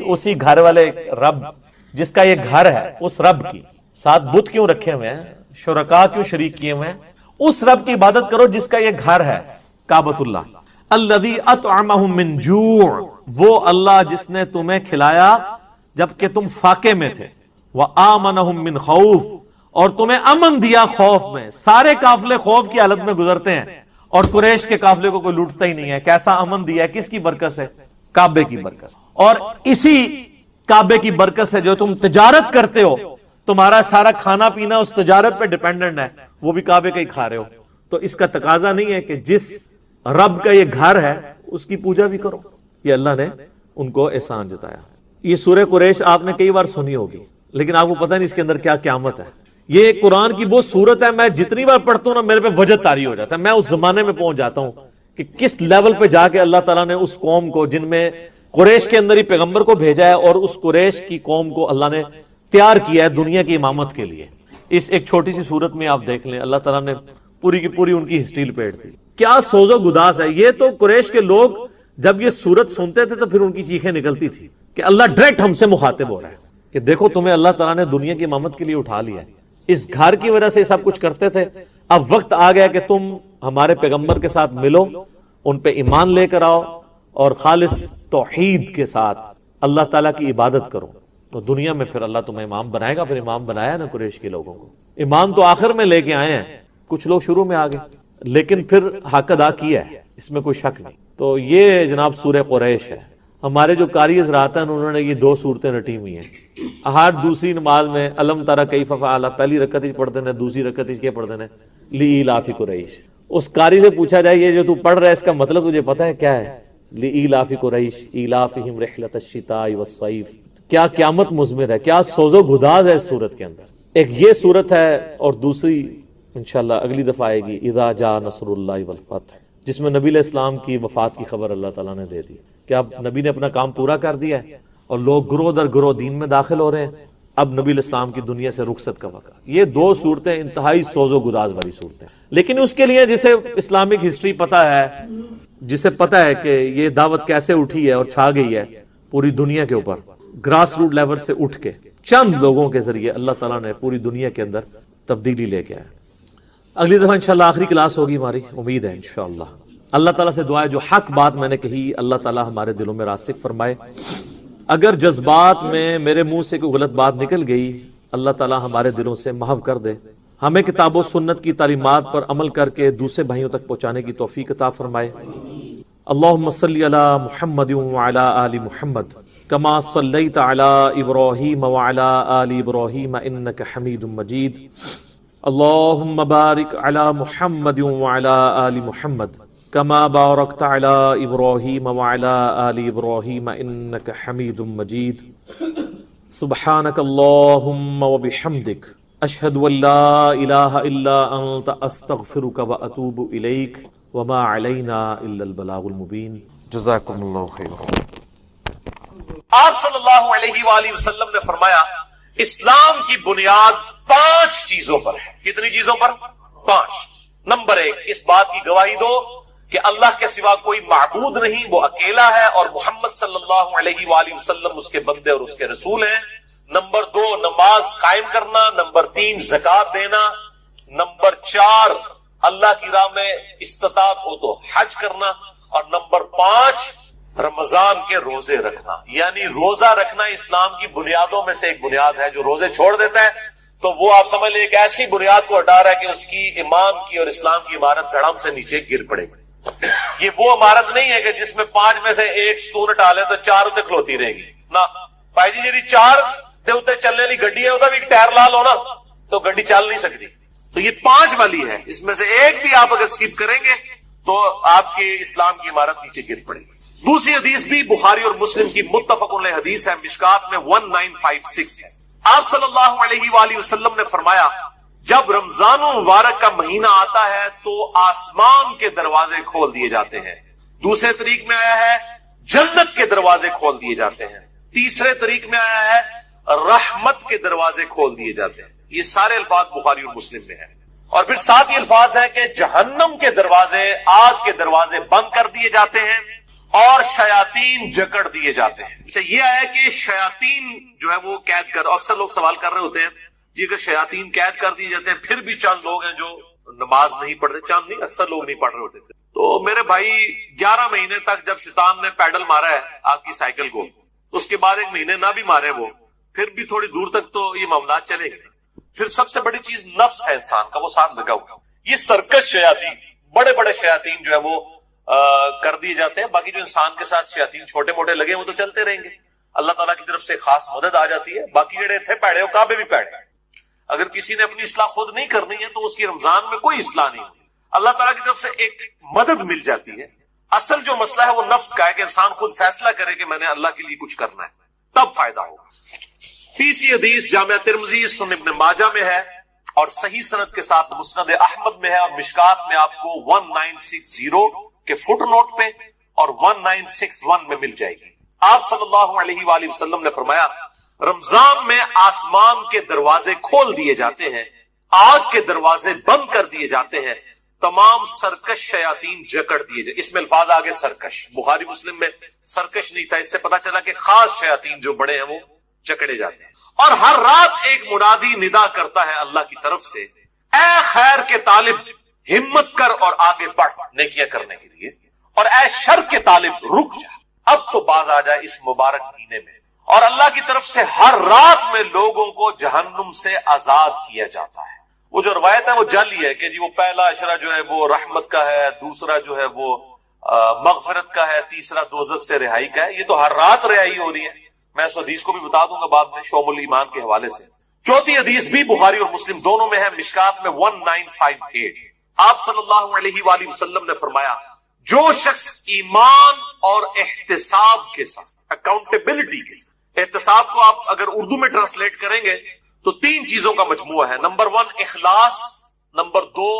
اسی گھر والے رب جس کا یہ گھر ہے، اس رب کی۔ ساتھ بت کیوں رکھے ہوئے ہیں، شرکاء کیوں شریک کیے ہوئے ہیں؟ اس رب کی عبادت کرو جس کا یہ گھر ہے کعبۃ اللہ۔ الذی اطعمہم من جوع، وہ اللہ جس نے تمہیں کھلایا جبکہ تم فاقے میں تھے، وآمنہم من خوف، اور تمہیں امن دیا خوف میں۔ سارے قافلے خوف کی حالت میں گزرتے ہیں اور قریش کے قافلے کو کوئی لوٹتا ہی نہیں ہے۔ کیسا امن دیا ہے؟ کس کی برکت سے؟ کعبے کی برکت سے۔ اور اسی کعبے کی برکت سے جو تم تجارت کرتے ہو، تمہارا سارا کھانا پینا اس تجارت پہ ڈیپینڈنٹ ہے، وہ بھی کعبے کا ہی کھا رہے ہو، تو اس کا تقاضا نہیں ہے کہ جس رب کا یہ گھر ہے اس کی پوجا بھی کرو۔ یہ اللہ نے ان کو احسان جتایا۔ یہ سورہ قریش آپ نے کئی بار سنی ہوگی، لیکن آپ کو پتہ نہیں اس کے اندر کیا قیامت ہے۔ یہ قرآن کی وہ صورت ہے، میں جتنی بار پڑھتا ہوں نا میرے پہ وجد طاری ہو جاتا ہے، میں اس زمانے میں پہنچ جاتا ہوں کہ کس لیول پہ جا کے اللہ تعالیٰ نے اس قوم کو، جن میں قریش کے اندر ہی پیغمبر کو بھیجا ہے، اور اس قریش کی قوم کو اللہ نے تیار کیا ہے دنیا کی امامت کے لیے۔ اس ایک چھوٹی سی صورت میں آپ دیکھ لیں، اللہ تعالیٰ نے پوری کی پوری ان کی ہسٹری لپیٹ دی۔ کیا سوز و گداز ہے یہ! تو قریش کے لوگ جب یہ صورت سنتے تھے تو پھر ان کی چیخیں نکلتی تھی کہ اللہ ڈائریکٹ ہم سے مخاطب ہو رہا ہے کہ دیکھو تمہیں اللہ تعالیٰ نے دنیا کی امامت کے لیے اٹھا لیا ہے، اس گھر کی وجہ سے سب کچھ کرتے تھے، اب وقت آ گیا کہ تم ہمارے پیغمبر کے ساتھ ملو، ان پہ ایمان لے کر آؤ اور خالص توحید کے ساتھ اللہ تعالیٰ کی عبادت کرو، تو دنیا میں پھر اللہ تمہیں امام بنائے گا۔ پھر امام بنایا نا قریش کے لوگوں کو، ایمان تو آخر میں لے کے آئے ہیں، کچھ لوگ شروع میں آگے، لیکن پھر حق ادا کیا ہے، اس میں کوئی شک نہیں۔ تو یہ جناب سورہ قریش ہے۔ ہمارے جو قاری حضرات ہیں انہوں نے یہ دو صورتیں رٹی ہوئی ہیں۔ ہر دوسری نماز میں علم ترى کیف فعل، پہلی رکعت ہی پڑھتے ہیں، دوسری رکعت ہی کیا پڑھتے ہیں؟ لإیلاف قریش۔ اس قاری سے پوچھا جائے یہ جو تو پڑھ رہا ہے اس کا مطلب تجھے پتہ ہے کیا ہے؟ لإیلاف قریش ایلافہم رحلۃ الشتاء والصیف۔ کیا قیامت مضمر ہے، کیا سوز و گداز ہے اس صورت کے اندر۔ ایک یہ صورت ہے، اور دوسری انشاءاللہ اگلی دفعہ آئے گی اذا جاء نصر اللہ والفتح، جس میں نبی علیہ السلام کی وفات کی خبر اللہ تعالیٰ نے دے دی کہ اب نبی نے اپنا کام پورا کر دیا ہے اور لوگ گروہ در گروہ دین میں داخل ہو رہے ہیں، اب نبی علیہ السلام کی دنیا سے رخصت کا وقت۔ یہ دو صورتیں انتہائی سوز و گداز والی صورتیں، لیکن اس کے لیے جسے اسلامک ہسٹری پتہ ہے، جسے پتہ ہے کہ یہ دعوت کیسے اٹھی ہے اور چھا گئی ہے پوری دنیا کے اوپر، گراس روٹ لیول سے اٹھ کے چند لوگوں کے ذریعے اللہ تعالیٰ نے پوری دنیا کے اندر تبدیلی لے کے آیا۔ اگلی دفعہ انشاءاللہ آخری کلاس ہوگی ہماری، امید ہے انشاءاللہ۔ اللہ تعالیٰ سے دعا ہے جو حق بات میں نے کہی اللہ تعالیٰ ہمارے دلوں میں راسخ فرمائے، اگر جذبات میں میرے منہ سے کوئی غلط بات نکل گئی اللہ تعالیٰ ہمارے دلوں سے محو کر دے، ہمیں کتاب و سنت کی تعلیمات پر عمل کر کے دوسرے بھائیوں تک پہنچانے کی توفیق عطا فرمائے۔ اللہم صلی علی محمد وعلی آل محمد کما صلیت علی ابراہیم وعلی آل ابراہیم انک حمید مجید۔ اللہم بارک علی محمد وعلی آل محمد کما بارکت علی ابراہیم وعلی آل ابراہیم انک حمید مجید۔ سبحانک اللہم وبحمدک اشہد ان لا الہ الا انت استغفرک واتوب الیک وما علینا الا البلاغ المبین۔ جزاکم اللہ خیر۔ آپ صلی اللہ علیہ وآلہ وسلم نے فرمایا اسلام کی بنیاد 5 چیزوں پر ہے۔ کتنی چیزوں پر؟ 5۔ نمبر 1، اس بات کی گواہی دو کہ اللہ کے سوا کوئی معبود نہیں، وہ اکیلا ہے، اور محمد صلی اللہ علیہ وآلہ وسلم اس کے بندے اور اس کے رسول ہیں۔ نمبر 2، نماز قائم کرنا۔ نمبر 3، زکوٰۃ دینا۔ نمبر 4، اللہ کی راہ میں استطاعت ہو تو حج کرنا۔ اور نمبر 5، رمضان کے روزے رکھنا۔ یعنی روزہ رکھنا اسلام کی بنیادوں میں سے ایک بنیاد ہے۔ جو روزے چھوڑ دیتا ہے تو وہ آپ سمجھ لیں ایک ایسی بنیاد کو ہٹا رہا ہے کہ اس کی ایمان کی اور اسلام کی عمارت دھڑام سے نیچے گر پڑے گی۔ یہ وہ عمارت نہیں ہے کہ جس میں 5 میں سے ایک ستون ہٹا لے تو 4 اتنے کھلوتی رہے گی نا۔ بھائی جی 4 دے اتنے چلنے والی گڈی ہے، وہ بھی ٹائر لال ہونا تو گڈی چل نہیں سکتی۔ تو یہ 5 والی ہے، اس میں سے ایک بھی آپ اگر اسکپ کریں گے تو آپ کے اسلام کی عمارت نیچے گر پڑے گی۔ دوسری حدیث بھی بخاری اور مسلم کی متفق علیہ حدیث ہے، مشکات میں 1956 ہے۔ آپ صلی اللہ علیہ وآلہ وسلم نے فرمایا جب رمضان المبارک کا مہینہ آتا ہے تو آسمان کے دروازے کھول دیے جاتے ہیں۔ دوسرے طریق میں آیا ہے جنت کے دروازے کھول دیے جاتے ہیں۔ تیسرے طریق میں آیا ہے رحمت کے دروازے کھول دیے جاتے ہیں۔ یہ سارے الفاظ بخاری اور مسلم میں ہیں۔ اور پھر ساتھ ہی الفاظ ہے کہ جہنم کے دروازے، آگ کے دروازے بند کر دیے جاتے ہیں اور شیاطین جکڑ دیے جاتے ہیں۔ اچھا یہ ہے کہ شیاطین جو ہے وہ قید کر، اکثر لوگ سوال کر رہے ہوتے ہیں جی اگر شیاطین قید کر دیے جاتے ہیں پھر بھی چند لوگ ہیں جو نماز نہیں پڑھ رہے، چند نہیں اکثر لوگ نہیں پڑھ رہے ہوتے، تو میرے بھائی 11 مہینے تک جب شیطان نے پیڈل مارا ہے آپ کی سائیکل کو، اس کے بعد 1 مہینے نہ بھی مارے وہ، پھر بھی تھوڑی دور تک تو یہ معاملات چلیں گے۔ پھر سب سے بڑی چیز نفس ہے انسان کا، وہ ساتھ لگا ہوا۔ یہ سرکش شیاطین، بڑے بڑے شیاطین جو ہے وہ کر دیے جاتے ہیں۔ باقی جو انسان کے ساتھ شیاطین چھوٹے موٹے لگے وہ تو چلتے رہیں گے، اللہ تعالیٰ کی طرف سے خاص مدد آ جاتی ہے۔ باقی جڑے تھے پیڑے وہ کعبے بھی پیڑے۔ اگر کسی نے اپنی اصلاح خود نہیں کرنی ہے تو اس کی رمضان میں کوئی اصلاح نہیں ہوتی، اللہ تعالیٰ کی طرف سے ایک مدد مل جاتی ہے۔ اصل جو مسئلہ ہے وہ نفس کا ہے کہ انسان خود فیصلہ کرے کہ میں نے اللہ کے لیے کچھ کرنا ہے، تب فائدہ ہوگا۔ تیسری حدیث جامعہ ترمذی، سنن ابن ماجہ میں ہے اور صحیح سند کے ساتھ مسند احمد میں ہے، اور مشکات میں آپ کو 1960 کے فٹ نوٹ پہ اور 1961 میں مل جائے گی۔ آپ صلی اللہ علیہ وآلہ وسلم نے فرمایا رمضان میں آسمان کے دروازے کھول دیے جاتے ہیں، آگ کے دروازے بند کر دیے جاتے ہیں، تمام سرکش شیاطین جکڑ دیے جائے۔ اس میں الفاظ آگے سرکش، بخاری مسلم میں سرکش نہیں تھا، اس سے پتا چلا کہ خاص شیاطین جو بڑے ہیں وہ جکڑے جاتے ہیں۔ اور ہر رات ایک منادی ندا کرتا ہے اللہ کی طرف سے، اے خیر کے طالب ہمت کر اور آگے بڑھ نیکیاں کرنے کے لیے، اور اے شر کے طالب رک جا، اب تو باز آ جائے اس مبارک مہینے میں۔ اور اللہ کی طرف سے ہر رات میں لوگوں کو جہنم سے آزاد کیا جاتا ہے۔ وہ جو روایت ہے وہ جعلی ہے کہ جی وہ پہلا اشرہ جو ہے وہ رحمت کا ہے، دوسرا جو ہے وہ مغفرت کا ہے، تیسرا دوزخ سے رہائی کا ہے۔ یہ تو ہر رات رہائی ہو رہی ہے، میں اس حدیث کو بھی بتا دوں گا بعد میں شعب الایمان کے حوالے سے۔ چوتھی حدیث بھی بخاری اور مسلم دونوں میں ہے، مشکات میں 1958۔ آپ صلی اللہ علیہ وآلہ وسلم نے فرمایا جو شخص ایمان اور احتساب کے ساتھ، اکاؤنٹیبلٹی کے ساتھ، احتساب کو آپ اگر اردو میں ٹرانسلیٹ کریں گے تو 3 چیزوں کا مجموعہ ہے۔ نمبر 1 اخلاص، نمبر 2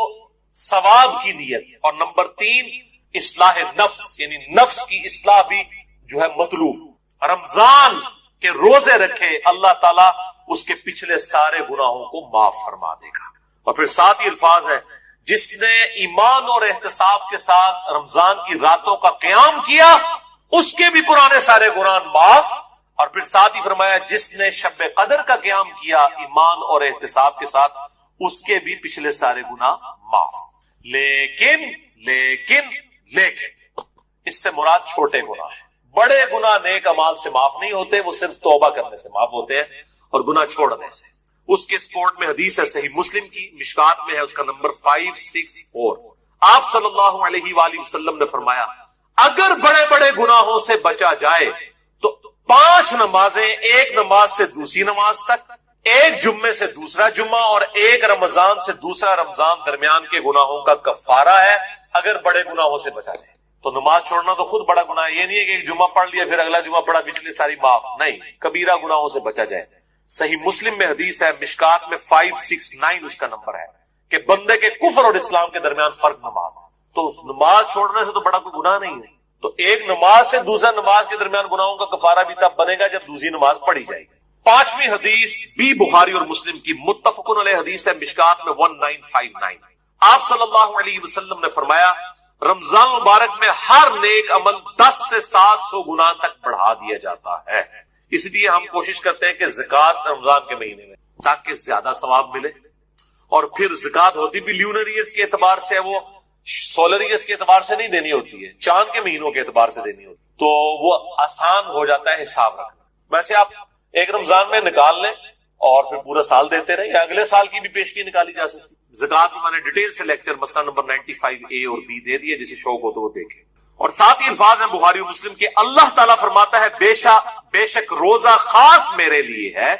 ثواب کی نیت، اور نمبر 3 اصلاح نفس، یعنی نفس کی اصلاح بھی جو ہے مطلوب۔ رمضان کے روزے رکھے اللہ تعالیٰ اس کے پچھلے سارے گناہوں کو معاف فرما دے گا۔ اور پھر ساتھ ہی الفاظ ہے جس نے ایمان اور احتساب کے ساتھ رمضان کی راتوں کا قیام کیا اس کے بھی پرانے سارے گناہ معاف، اور پھر ساتھ ہی فرمایا جس نے شب قدر کا قیام کیا ایمان اور احتساب کے ساتھ اس کے بھی پچھلے سارے گناہ معاف۔ لیکن اس سے مراد چھوٹے گناہ ہیں، بڑے گناہ نیک امال سے معاف نہیں ہوتے، وہ صرف توبہ کرنے سے معاف ہوتے ہیں اور گناہ چھوڑنے سے۔ اس کے سپورٹ میں حدیث ہے صحیح مسلم کی، مشکات میں ہے، اس کا نمبر 564۔ آپ صلی اللہ علیہ وآلہ وسلم نے فرمایا اگر بڑے بڑے گناہوں سے بچا جائے تو 5 نمازیں، ایک نماز سے دوسری نماز تک، ایک جمعے سے دوسرا جمعہ اور ایک رمضان سے دوسرا رمضان درمیان کے گناہوں کا کفارہ ہے اگر بڑے گناہوں سے بچا جائے۔ تو نماز چھوڑنا تو خود بڑا گناہ ہے، یہ نہیں ہے کہ ایک جمعہ پڑھ لیا پھر اگلا جمعہ پڑھا پچھلے ساری معاف، نہیں، کبیرہ گناہوں سے بچا جائے۔ صحیح مسلم میں حدیث ہے، مشکات میں 569 اس کا نمبر ہے، کہ بندے کے کفر اور اسلام کے درمیان فرق نماز ہے۔ تو نماز چھوڑنے سے تو بڑا کوئی گناہ نہیں ہے۔ تو ایک نماز سے دوسرا نماز کے درمیان گناہوں کا کفارہ بھی تب بنے گا جب دوسری نماز پڑھی جائے گی۔ 5ویں حدیث بھی بخاری اور مسلم کی متفقن علیہ حدیث ہے، مشکات میں 1959۔ آپ صلی اللہ علیہ وسلم نے فرمایا رمضان مبارک میں ہر نیک عمل 10 سے 700 گنا تک بڑھا دیا جاتا ہے۔ اس لیے ہم کوشش کرتے ہیں کہ زکوٰۃ رمضان کے مہینے میں تاکہ زیادہ ثواب ملے، اور پھر زکوٰۃ ہوتی بھی لیونر ایئرز کے اعتبار سے، وہ سولر ایئرز کے اعتبار سے نہیں دینی ہوتی ہے، چاند کے مہینوں کے اعتبار سے دینی ہوتی ہے، تو وہ آسان ہو جاتا ہے حساب رکھنا۔ ویسے آپ ایک رمضان میں نکال لیں اور پھر پورا سال دیتے رہیں، یا اگلے سال کی بھی پیشگی نکالی جا سکتی۔ زکوٰۃ میں نے ڈیٹیل سے لیکچر مسئلہ نمبر 95A اور B دے دیا، جسے شوق ہو تو وہ دیکھے۔ اور ساتھ ہی الفاظ ہیں بخاری و مسلم کے، اللہ تعالیٰ فرماتا ہے بے شک روزہ خاص میرے لیے ہے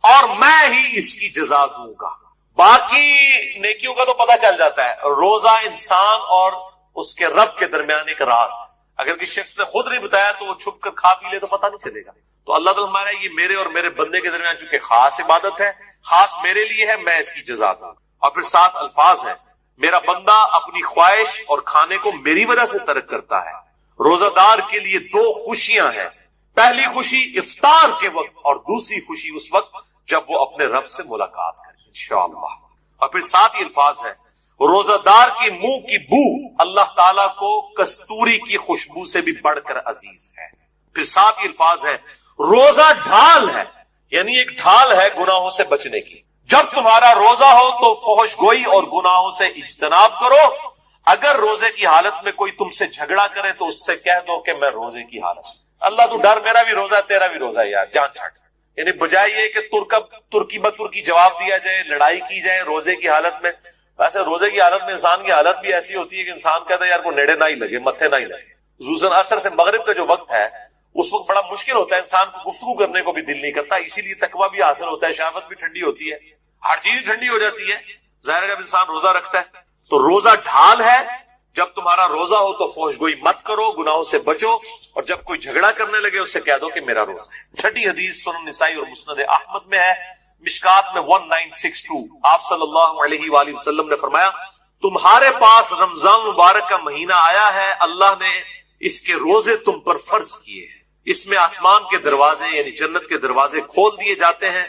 اور میں ہی اس کی جزا دوں گا۔ باقی نیکیوں کا تو پتہ چل جاتا ہے، روزہ انسان اور اس کے رب کے درمیان ایک راز ہے، اگر کسی شخص نے خود نہیں بتایا تو وہ چھپ کر کھا پی لے تو پتہ نہیں چلے گا۔ تو اللہ تعالیٰ ہمارا یہ میرے اور میرے بندے کے درمیان چونکہ خاص عبادت ہے، خاص میرے لیے ہے، میں اس کی جزا دوں۔ اور پھر 7 الفاظ ہیں، میرا بندہ اپنی خواہش اور کھانے کو میری وجہ سے ترک کرتا ہے۔ روزہ دار کے لیے 2 خوشیاں ہیں، پہلی خوشی افطار کے وقت اور دوسری خوشی اس وقت جب وہ اپنے رب سے ملاقات کرے انشاءاللہ۔ اور پھر 7 ہی الفاظ ہیں، روزہ دار کی منہ کی بو اللہ تعالیٰ کو کستوری کی خوشبو سے بھی بڑھ کر عزیز ہے۔ پھر 7 ہی الفاظ ہیں، روزہ ڈھال ہے، یعنی ایک ڈھال ہے گناہوں سے بچنے کی۔ جب تمہارا روزہ ہو تو فحش گوئی اور گناہوں سے اجتناب کرو، اگر روزے کی حالت میں کوئی تم سے جھگڑا کرے تو اس سے کہہ دو کہ میں روزے کی حالت، اللہ تو ڈر، میرا بھی روزہ ہے تیرا بھی روزہ ہے یار، جان چھٹ۔ یعنی بجائے یہ کہ ترکی بترکی جواب دیا جائے، لڑائی کی جائے روزے کی حالت میں۔ ویسے روزے کی حالت میں انسان کی حالت بھی ایسی ہوتی ہے کہ انسان کہتا ہے یار کو نیڑے نہ ہی لگے، متھے نہ ہی لگے۔ خصوصاً عصر سے مغرب کا جو وقت ہے اس وقت بڑا مشکل ہوتا ہے، انسان کو گفتگو کرنے کو بھی دل نہیں کرتا، اسی لیے تقویٰ بھی حاصل ہوتا ہے، شہوت بھی ٹھنڈی ہوتی ہے، ہر چیز ٹھنڈی ہو جاتی ہے۔ ظاہر ہے جب انسان روزہ رکھتا ہے تو روزہ ڈھال ہے، جب تمہارا روزہ ہو تو فحش گوئی مت کرو، گناہوں سے بچو، اور جب کوئی جھگڑا کرنے لگے اس سے کہہ دو کہ میرا روزہ ہے۔ 6ٹھی حدیث سنن نسائی اور مسند احمد میں ہے، مشکات میں 1962۔ آپ صلی اللہ علیہ وآلہ وسلم نے فرمایا تمہارے پاس رمضان مبارک کا مہینہ آیا ہے، اللہ نے اس کے روزے تم پر فرض کیے ہیں، اس میں آسمان کے دروازے یعنی جنت کے دروازے کھول دیے جاتے ہیں،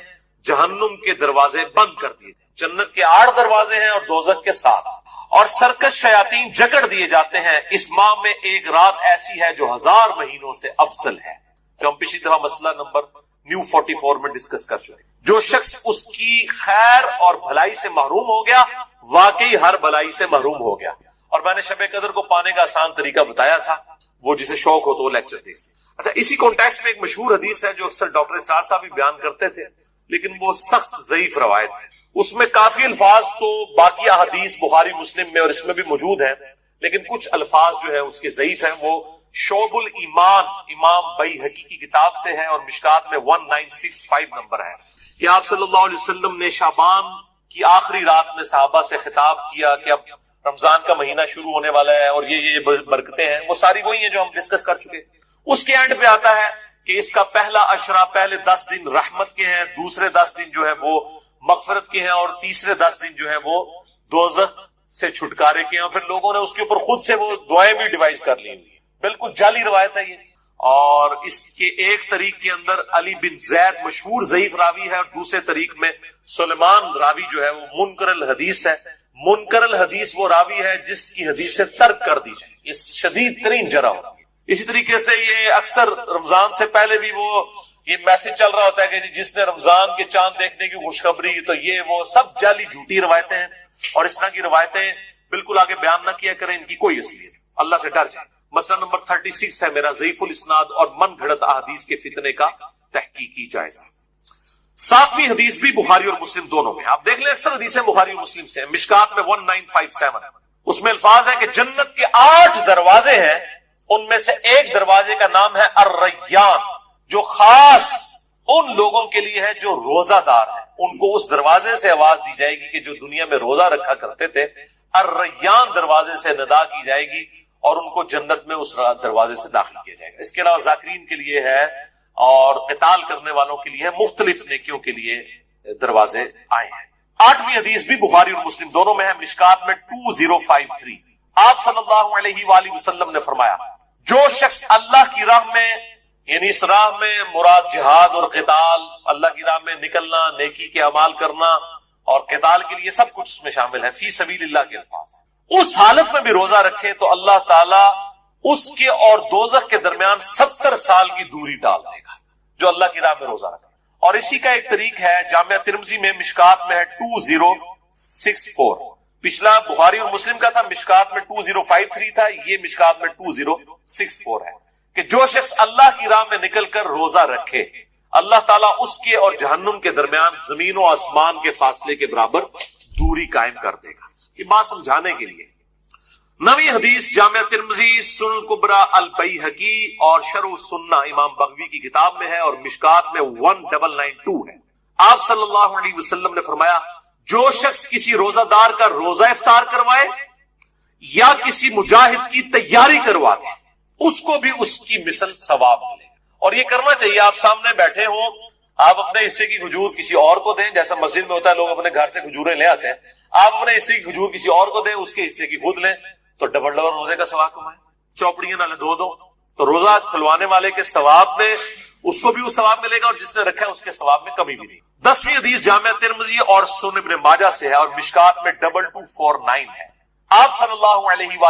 جہنم کے دروازے بند کر دیے جاتے ہیں۔ جنت کے 8 دروازے ہیں اور دوزخ کے 7، اور سرکش شیاطین جکڑ دیے جاتے ہیں۔ اس ماہ میں ایک رات ایسی ہے جو 1000 مہینوں سے افضل ہے، جو ہم پچھلی دفعہ مسئلہ نمبر نیو 44 میں ڈسکس کر چکے۔ جو شخص اس کی خیر اور بھلائی سے محروم ہو گیا واقعی ہر بھلائی سے محروم ہو گیا۔ اور میں نے شب قدر کو پانے کا آسان طریقہ بتایا تھا، وہ جسے شوق ہو تو وہ لیکچر دیکھ سکتے۔ اچھا، اسی کانٹیکسٹ میں ایک مشہور حدیث ہے جو اکثر ڈاکٹر اسرار صاحب بھی بیان کرتے تھے، لیکن وہ سخت ضعیف روایت ہے۔ اس میں کافی الفاظ تو باقی احادیث بخاری مسلم میں اور اس میں بھی موجود ہیں، لیکن کچھ الفاظ جو ہیں اس کے ضعیف ہیں۔ وہ شعب الایمان امام بیہقی کی کتاب سے ہے اور مشکات میں 1965 نمبر ہے، کہ آپ صلی اللہ علیہ وسلم نے شعبان کی آخری رات میں صحابہ سے خطاب کیا کہ اب رمضان کا مہینہ شروع ہونے والا ہے اور یہ برکتیں ہیں، وہ ساری وہی ہیں جو ہم ڈسکس کر چکے۔ اس کے اینڈ پہ آتا ہے کہ اس کا پہلا عشرہ، پہلے 10 دن رحمت کے ہیں، دوسرے 10 دن جو ہے وہ مغفرت کے ہیں، اور تیسرے 10 دن جو ہے وہ دوزخ سے چھٹکارے کے ہیں۔ اور پھر لوگوں نے اس کے اوپر خود سے وہ دعائیں بھی ڈیوائز کر لی، بالکل جعلی روایت ہے یہ۔ اور اس کے ایک طریق کے اندر علی بن زید مشہور ضعیف راوی ہے، اور دوسرے طریق میں سلیمان راوی جو ہے وہ منکر الحدیث ہے۔ منکر الحدیث وہ راوی ہے جس کی حدیث سے ترک کر دی جائے، اس شدید ترین جرح ہو۔ اسی طریقے سے یہ اکثر رمضان سے پہلے بھی وہ یہ میسج چل رہا ہوتا ہے کہ جس نے رمضان کے چاند دیکھنے کی خوشخبری، تو یہ وہ سب جعلی جھوٹی روایتیں ہیں، اور اس طرح کی روایتیں بالکل آگے بیان نہ کیا کریں، ان کی کوئی اصلیت، اللہ سے ڈر جائے۔ مسئلہ نمبر 36 ہے میرا ضعیف الاسناد اور من گھڑت احادیث کے فتنے کا تحقیقی جائزہ۔ 7ویں حدیث بھی بخاری اور مسلم دونوں میں، آپ دیکھ لیں اکثر حدیثیں بخاری اور مسلم سے ہیں، مشکات میں 1957 اس میں الفاظ ہے کہ جنت کے 8 دروازے ہیں، ان میں سے ایک دروازے کا نام ہے الریان، جو خاص ان لوگوں کے لیے ہے جو روزہ دار ہیں، ان کو اس دروازے سے آواز دی جائے گی کہ جو دنیا میں روزہ رکھا کرتے تھے، الریان دروازے سے ندا کی جائے گی اور ان کو جنت میں اس دروازے سے داخل کیا جائے گا۔ اس کے علاوہ ذاکرین کے لیے ہے اور قتال کرنے والوں کے لیے مختلف نیکیوں کے لیے دروازے آئے ہیں۔ 8ویں حدیث بھی بخاری اور مسلم دونوں میں ہے، مشکات میں 2053 آپ صلی اللہ علیہ وآلہ وسلم نے فرمایا، جو شخص اللہ کی راہ میں، یعنی اس راہ میں مراد جہاد اور قتال، اللہ کی راہ میں نکلنا، نیکی کے اعمال کرنا اور قتال کے لیے سب کچھ اس میں شامل ہے، فی سبیل اللہ کے الفاظ، اس حالت میں بھی روزہ رکھے تو اللہ تعالیٰ اس کے اور دوزخ کے درمیان 70 سال کی دوری ڈال دے گا، جو اللہ کی راہ میں روزہ رکھے۔ اور اسی کا ایک طریق ہے جامعہ ترمذی میں، مشکات میں ہے 2064، پچھلا بخاری اور مسلم کا تھا، مشکات میں 2053 تھا، یہ مشکات میں 2064 ہے، کہ جو شخص اللہ کی راہ میں نکل کر روزہ رکھے اللہ تعالیٰ اس کے اور جہنم کے درمیان زمین و آسمان کے فاصلے کے برابر دوری قائم کر دے گا۔ یہ بات سمجھانے کے لیے 9ویں حدیث جامعہ ترمذی، سنن کبریٰ البیہقی اور شرح السنہ امام بغوی کی کتاب میں ہے اور مشکات میں 1992 ہے۔ آپ صلی اللہ علیہ وسلم نے فرمایا، جو شخص کسی روزہ دار کا روزہ افطار کروائے یا کسی مجاہد کی تیاری کروا دے، اس کو بھی اس کی مثل ثواب ملے۔ اور یہ کرنا چاہیے، آپ سامنے بیٹھے ہوں، آپ اپنے حصے کی کھجور کسی اور کو دیں، جیسا مسجد میں ہوتا ہے لوگ اپنے گھر سے کھجوریں لے آتے ہیں، آپ اپنے حصے کی کھجور کسی اور کو دیں، اس کے حصے کی خود لیں، تو ڈبل ڈبل روزے کا ثواب کمائیں۔ چوپڑیاں نہ لیں، دو تو روزہ کھلوانے والے کے ثواب میں اس کو بھی وہ ثواب ملے گا اور جس نے رکھا ہے اس کے ثواب میں کمی بھی نہیں۔ 10ویں حدیث جامعہ ترمذی اور سنن ابن ماجہ سے ہے اور مشکات میں 2249 ہے۔ آپ صلی اللہ علیہ وآلہ